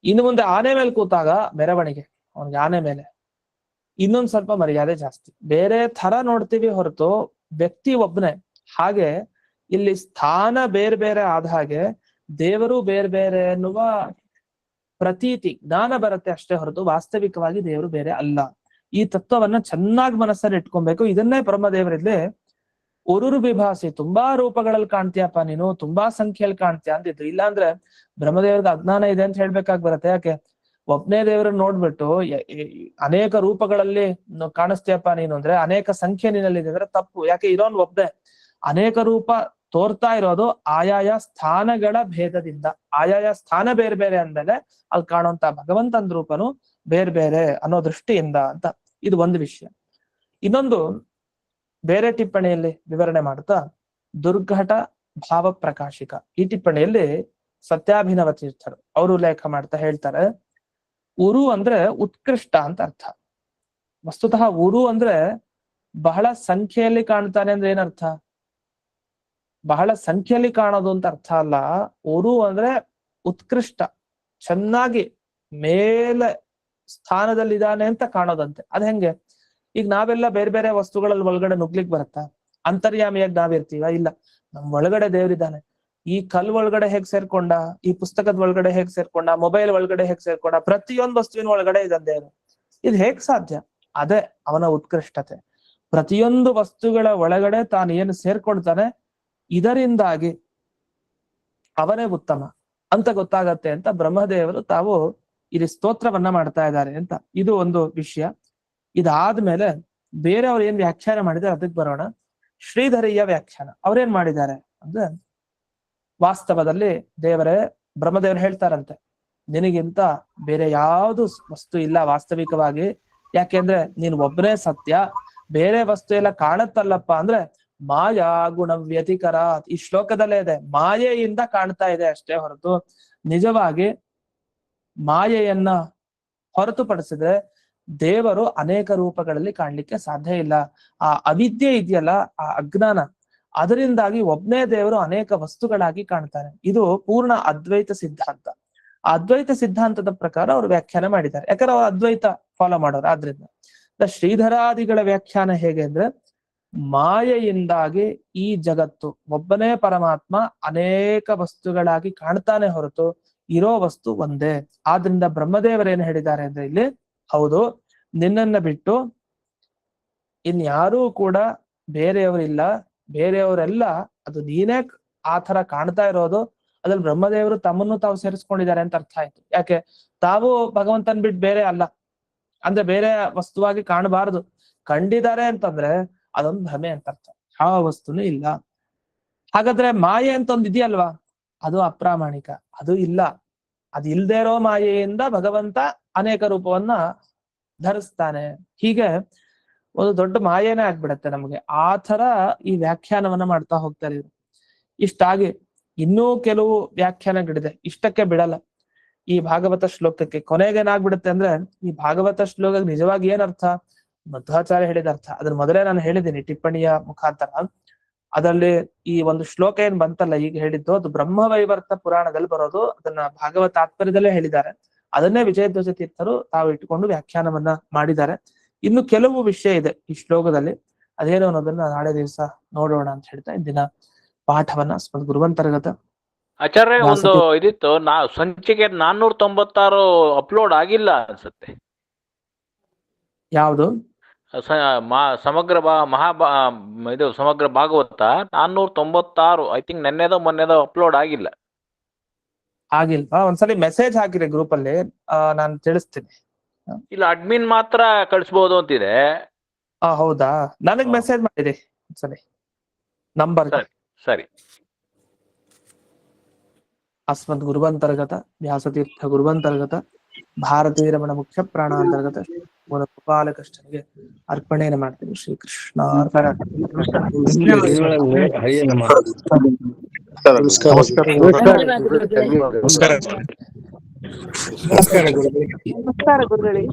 ಇನ್ನು ಮುಂದೆ ಆನೆ ಮೇಲೆ ಕೂತಾಗ ಮೆರವಣಿಗೆ, ಅವ್ನಿಗೆ ಆನೆ ಮೇಲೆ ಇನ್ನೊಂದ್ ಸ್ವಲ್ಪ ಮರ್ಯಾದೆ ಜಾಸ್ತಿ, ಬೇರೆ ತರ ನೋಡ್ತೀವಿ ಹೊರತು ವ್ಯಕ್ತಿ ಒಬ್ನೇ. ಹಾಗೆ ಇಲ್ಲಿ ಸ್ಥಾನ ಬೇರೆ ಬೇರೆ ಆದ ಹಾಗೆ ದೇವರು ಬೇರೆ ಬೇರೆ ಎನ್ನುವ ಪ್ರತೀತಿ, ಜ್ಞಾನ ಬರುತ್ತೆ ಅಷ್ಟೇ ಹೊರತು ವಾಸ್ತವಿಕವಾಗಿ ದೇವರು ಬೇರೆ ಅಲ್ಲ. ಈ ತತ್ವವನ್ನ ಚೆನ್ನಾಗಿ ಮನಸ್ಸಲ್ಲಿ ಇಟ್ಕೊಬೇಕು. ಇದನ್ನೇ ಬ್ರಹ್ಮದೇವರಲ್ಲಿ ಉರುರು ವಿಭಾಸಿ, ತುಂಬಾ ರೂಪಗಳಲ್ಲಿ ಕಾಣ್ತೀಯಪ್ಪ ನೀನು, ತುಂಬಾ ಸಂಖ್ಯೆಯಲ್ಲಿ ಕಾಣ್ತೀಯ ಅಂತಿದ್ರು. ಇಲ್ಲಾಂದ್ರೆ ಬ್ರಹ್ಮದೇವರಿಗೆ ಅಜ್ಞಾನ ಇದೆ ಅಂತ ಹೇಳ್ಬೇಕಾಗ್ ಬರುತ್ತೆ. ಯಾಕೆ? ಒಬ್ನೇ ದೇವರನ್ನ ನೋಡ್ಬಿಟ್ಟು ಅನೇಕ ರೂಪಗಳಲ್ಲಿ ಕಾಣಿಸ್ತೀಯಪ್ಪ ನೀನು ಅಂದ್ರೆ ಅನೇಕ ಸಂಖ್ಯೆ ನಿನ್ನಲ್ಲಿದೆ ಅಂದ್ರೆ ತಪ್ಪು. ಯಾಕೆ? ಇರೋನ್ ಒಬ್ನೇ. ಅನೇಕ ರೂಪ ತೋರ್ತಾ ಇರೋದು ಆಯಾಯ ಸ್ಥಾನಗಳ ಭೇದದಿಂದ, ಆಯಾಯ ಸ್ಥಾನ ಬೇರೆ ಬೇರೆ ಅಂದ್ಮೇಲೆ ಅಲ್ಲಿ ಕಾಣುವಂತ ಭಗವಂತನ ರೂಪನು ಬೇರೆ ಬೇರೆ ಅನ್ನೋ ದೃಷ್ಟಿಯಿಂದ ಅಂತ. ಇದು ಒಂದು ವಿಷಯ. ಇನ್ನೊಂದು ಬೇರೆ ಟಿಪ್ಪಣಿಯಲ್ಲಿ ವಿವರಣೆ ಮಾಡುತ್ತಾ ದುರ್ಘಟ ಭಾವ ಪ್ರಕಾಶಿಕ, ಈ ಟಿಪ್ಪಣಿಯಲ್ಲಿ ಸತ್ಯಾಭಿನವ ತೀರ್ಥರು ಅವರು ಲೇಖ ಮಾಡ್ತಾ ಹೇಳ್ತಾರೆ, ಉರು ಅಂದ್ರೆ ಉತ್ಕೃಷ್ಟ ಅಂತ ಅರ್ಥ. ವಸ್ತುತಃ ಉರು ಅಂದ್ರೆ ಬಹಳ ಸಂಖ್ಯೆಯಲ್ಲಿ ಕಾಣ್ತಾನೆ ಅಂದ್ರೆ ಏನರ್ಥ? ಬಹಳ ಸಂಖ್ಯೆಯಲ್ಲಿ ಕಾಣೋದು ಅಂತ ಅರ್ಥ ಅಲ್ಲ. ಉರು ಅಂದ್ರೆ ಉತ್ಕೃಷ್ಟ, ಚೆನ್ನಾಗಿ ಮೇಲೆ ಸ್ಥಾನದಲ್ಲಿದ್ದಾನೆ ಅಂತ ಕಾಣೋದಂತೆ. ಅದ್ ಹೆಂಗೆ? ಈಗ ನಾವೆಲ್ಲ ಬೇರೆ ಬೇರೆ ವಸ್ತುಗಳಲ್ಲಿ ಒಳಗಡೆ ನುಗ್ಲಿಕ್ ಬರುತ್ತಾ? ಅಂತರ್ಯಾಮಿಯಾಗಿ ನಾವಿರ್ತೀವ? ಇಲ್ಲ, ನಮ್ ಒಳಗಡೆ ದೇವ್ರಿದ್ದಾನೆ. ಈ ಕಲ್ ಒಳಗಡೆ ಹೇಗ್ ಸೇರ್ಕೊಂಡ, ಈ ಪುಸ್ತಕದ ಒಳಗಡೆ ಹೇಗ್ ಸೇರ್ಕೊಂಡ, ಮೊಬೈಲ್ ಒಳಗಡೆ ಹೇಗ್ ಸೇರ್ಕೊಂಡ, ಪ್ರತಿಯೊಂದು ವಸ್ತುವಿನ ಒಳಗಡೆ ಇದ್ದಾನೆ ದೇವರು. ಇದು ಹೇಗ್ ಸಾಧ್ಯ? ಅದೇ ಅವನ ಉತ್ಕೃಷ್ಟತೆ. ಪ್ರತಿಯೊಂದು ವಸ್ತುಗಳ ಒಳಗಡೆ ತಾನು ಏನು ಸೇರ್ಕೊಳ್ತಾನೆ, ಇದರಿಂದಾಗಿ ಅವನೇ ಉತ್ತಮ ಅಂತ ಗೊತ್ತಾಗತ್ತೆ ಅಂತ ಬ್ರಹ್ಮದೇವರು ತಾವು ಇಲ್ಲಿ ಸ್ತೋತ್ರವನ್ನ ಮಾಡ್ತಾ ಇದ್ದಾರೆ ಅಂತ. ಇದು ಒಂದು ವಿಷಯ. ಇದಾದ್ಮೇಲೆ ಬೇರೆಯವ್ರು ಏನ್ ವ್ಯಾಖ್ಯಾನ ಮಾಡಿದ್ದಾರೆ ಅದಕ್ಕೆ ಬರೋಣ. ಶ್ರೀಧರಿಯ ವ್ಯಾಖ್ಯಾನ ಅವ್ರೇನ್ ಮಾಡಿದ್ದಾರೆ ಅಂದ್ರೆ, ವಾಸ್ತವದಲ್ಲಿ ದೇವರೇ, ಬ್ರಹ್ಮದೇವರು ಹೇಳ್ತಾರಂತೆ, ನಿನಗಿಂತ ಬೇರೆ ಯಾವುದು ವಸ್ತು ಇಲ್ಲ ವಾಸ್ತವಿಕವಾಗಿ. ಯಾಕೆಂದ್ರೆ ನೀನ್ ಒಬ್ಬನೇ ಸತ್ಯ, ಬೇರೆ ವಸ್ತು ಎಲ್ಲ ಕಾಣುತ್ತಲ್ಲಪ್ಪ ಅಂದ್ರೆ ಮಾಯಾ ಗುಣ ವ್ಯತಿಕರ. ಈ ಶ್ಲೋಕದಲ್ಲೇ ಇದೆ, ಮಾಯೆಯಿಂದ ಕಾಣ್ತಾ ಇದೆ ಅಷ್ಟೇ ಹೊರತು ನಿಜವಾಗಿ ಮಾಯೆಯನ್ನ ಹೊರತುಪಡಿಸಿದ್ರೆ ದೇವರು ಅನೇಕ ರೂಪಗಳಲ್ಲಿ ಕಾಣ್ಲಿಕ್ಕೆ ಸಾಧ್ಯ ಇಲ್ಲ. ಆ ಅವಿದ್ಯೆ ಇದೆಯಲ್ಲ, ಆ ಅಜ್ಞಾನ, ಅದರಿಂದಾಗಿ ಒಬ್ನೇ ದೇವರು ಅನೇಕ ವಸ್ತುಗಳಾಗಿ ಕಾಣ್ತಾನೆ. ಇದು ಪೂರ್ಣ ಅದ್ವೈತ ಸಿದ್ಧಾಂತ. ಅದ್ವೈತ ಸಿದ್ಧಾಂತದ ಪ್ರಕಾರ ಅವರು ವ್ಯಾಖ್ಯಾನ ಮಾಡಿದ್ದಾರೆ, ಯಾಕಂದ್ರೆ ಅವ್ರು ಅದ್ವೈತ ಫಾಲೋ ಮಾಡೋರು. ಆದ್ರಿಂದ ಶ್ರೀಧರಾದಿಗಳ ವ್ಯಾಖ್ಯಾನ ಹೇಗೆ ಅಂದ್ರೆ, ಮಾಯೆಯಿಂದಾಗಿ ಈ ಜಗತ್ತು ಒಬ್ಬನೇ ಪರಮಾತ್ಮ ಅನೇಕ ವಸ್ತುಗಳಾಗಿ ಕಾಣ್ತಾನೆ ಹೊರತು ಇರೋ ವಸ್ತು ಒಂದೇ. ಆದ್ರಿಂದ ಬ್ರಹ್ಮದೇವರೇನು ಹೇಳಿದ್ದಾರೆ ಅಂದ್ರೆ ಇಲ್ಲಿ, ಹೌದು ನಿನ್ನನ್ನ ಬಿಟ್ಟು ಇನ್ಯಾರೂ ಕೂಡ ಬೇರೆಯವರಿಲ್ಲ, ಬೇರೆಯವರೆಲ್ಲ ಅದು ನೀನೇ ಆ ತರ ಕಾಣ್ತಾ ಇರೋದು. ಅದ್ರಲ್ಲಿ ಬ್ರಹ್ಮದೇವರು ತಮ್ಮನ್ನು ತಾವು ಸೇರಿಸ್ಕೊಂಡಿದ್ದಾರೆ ಅಂತ ಅರ್ಥ ಆಯ್ತು. ಯಾಕೆ? ತಾವು ಭಗವಂತನ್ ಬಿಟ್ಟು ಬೇರೆ ಅಲ್ಲ, ಅಂದ್ರೆ ಬೇರೆ ವಸ್ತುವಾಗಿ ಕಾಣಬಾರದು. ಕಂಡಿದ್ದಾರೆ ಅಂತಂದ್ರೆ ಅದೊಂದು ಭ್ರಮೆ ಅಂತ ಅರ್ಥ, ಯಾವ ವಸ್ತುನೂ ಇಲ್ಲ. ಹಾಗಾದ್ರೆ ಮಾಯೆ ಅಂತ ಒಂದು ಇದೆಯಲ್ವಾ, ಅದು ಅಪ್ರಾಮಾಣಿಕ, ಅದು ಇಲ್ಲ. ಅದು ಇಲ್ದೇ ಇರೋ ಮಾಯೆಯಿಂದ ಭಗವಂತ ಅನೇಕ ರೂಪವನ್ನ ಧರಿಸ್ತಾನೆ. ಹೀಗೆ ಒಂದು ದೊಡ್ಡ ಮಾಯೇನೇ ಆಗ್ಬಿಡತ್ತೆ ನಮಗೆ. ಆ ತರ ಈ ವ್ಯಾಖ್ಯಾನವನ್ನ ಮಾಡ್ತಾ ಹೋಗ್ತಾರೆ ಇವರು. ಇಷ್ಟಾಗಿ ಇನ್ನೂ ಕೆಲವು ವ್ಯಾಖ್ಯಾನಗಳಿದೆ, ಇಷ್ಟಕ್ಕೆ ಬಿಡಲ್ಲ. ಈ ಭಾಗವತ ಶ್ಲೋಕಕ್ಕೆ ಕೊನೆಗೇನಾಗ್ಬಿಡುತ್ತೆ ಅಂದ್ರೆ, ಈ ಭಾಗವತ ಶ್ಲೋಕ ನಿಜವಾಗಿ ಏನರ್ಥ, ಮಧ್ವಾಚಾರ್ಯ ಹೇಳಿದ ಅರ್ಥ ಅದನ್ನ ಮೊದಲೇ ನಾನು ಹೇಳಿದ್ದೀನಿ ಟಿಪ್ಪಣಿಯ ಮುಖಾಂತರ. ಅದರಲ್ಲಿ ಈ ಒಂದು ಶ್ಲೋಕ ಏನ್ ಬಂತಲ್ಲ ಈಗ ಹೇಳಿದ್ದು, ಅದು ಬ್ರಹ್ಮವೈವರ್ತ ಪುರಾಣದಲ್ಲಿ ಬರೋದು. ಅದನ್ನ ಭಾಗವತ ತಾತ್ಪರ್ಯದಲ್ಲೇ ಹೇಳಿದ್ದಾರೆ. ಅದನ್ನೇ ವಿಜಯಧ್ವಜ ತೀರ್ಥರು ತಾವು ಇಟ್ಟುಕೊಂಡು ವ್ಯಾಖ್ಯಾನವನ್ನ ಮಾಡಿದ್ದಾರೆ. ಇನ್ನು ಕೆಲವು ವಿಷಯ ಇದೆ ಈ ಶ್ಲೋಕದಲ್ಲಿ, ಅದೇನು ಅನ್ನೋದನ್ನ ನಾಳೆ ದಿವಸ ನೋಡೋಣ ಅಂತ ಹೇಳ್ತಾ ಇಂದಿನ ಪಾಠವನ್ನ ಸ್ಮದ್ ಗುರುವಂತರ್ಗತ. ಆಚಾರ್ಯ, ಒಂದು ಇದಿತ್ತು, ಸಂಚಿಕೆ 496 ಅಪ್ಲೋಡ್ ಆಗಿಲ್ಲ ಅನ್ಸುತ್ತೆ. ಯಾವುದು? ಸಮಗ್ರ ಇದು ಸಮಗ್ರ ಭಾಗವತ 496 ಐ ಥಿಂಕ್ ನೆನ್ನೆದೋ ಮೊನ್ನೆದೋ ಅಪ್ಲೋಡ್ ಆಗಿಲ್ಲ. ಆಗಿಲ್ವಾ? ಒಂದ್ಸಲಿ ಮೆಸೇಜ್ ಹಾಕಿರಿ ಗ್ರೂಪ್ ಅಲ್ಲಿ, ನಾನು ತಿಳಿಸ್ತೀನಿ. ಇಲ್ಲ, ಅಡ್ಮಿನ್ ಮಾತ್ರ ಕಳಿಸಬಹುದು ಅಂತಿದೆ. ಹೌದಾ? ನನಗ್ ಮೆಸೇಜ್ ಮಾಡಿರಿ ಒಂದ್ಸಲಿ ನಂಬರ್. ಸರಿ. ಅಸ್ಮದ್ ಗುರುವಂತರ್ಗತ ವ್ಯಾಸತೀರ್ಥ ಗುರುವಂತರ್ಗತ ಭಾರತೀಯ ರಮಣ ಮುಖ್ಯ ಪ್ರಾಣಾಂತರ್ಗತ ಗೋಪಾಲಕೃಷ್ಣನಿಗೆ ಅರ್ಪಣೆಯನ್ನು ಮಾಡ್ತೀನಿ. ಶ್ರೀಕೃಷ್ಣ ನಮಸ್ಕಾರ ಗುರುಗಳೇ.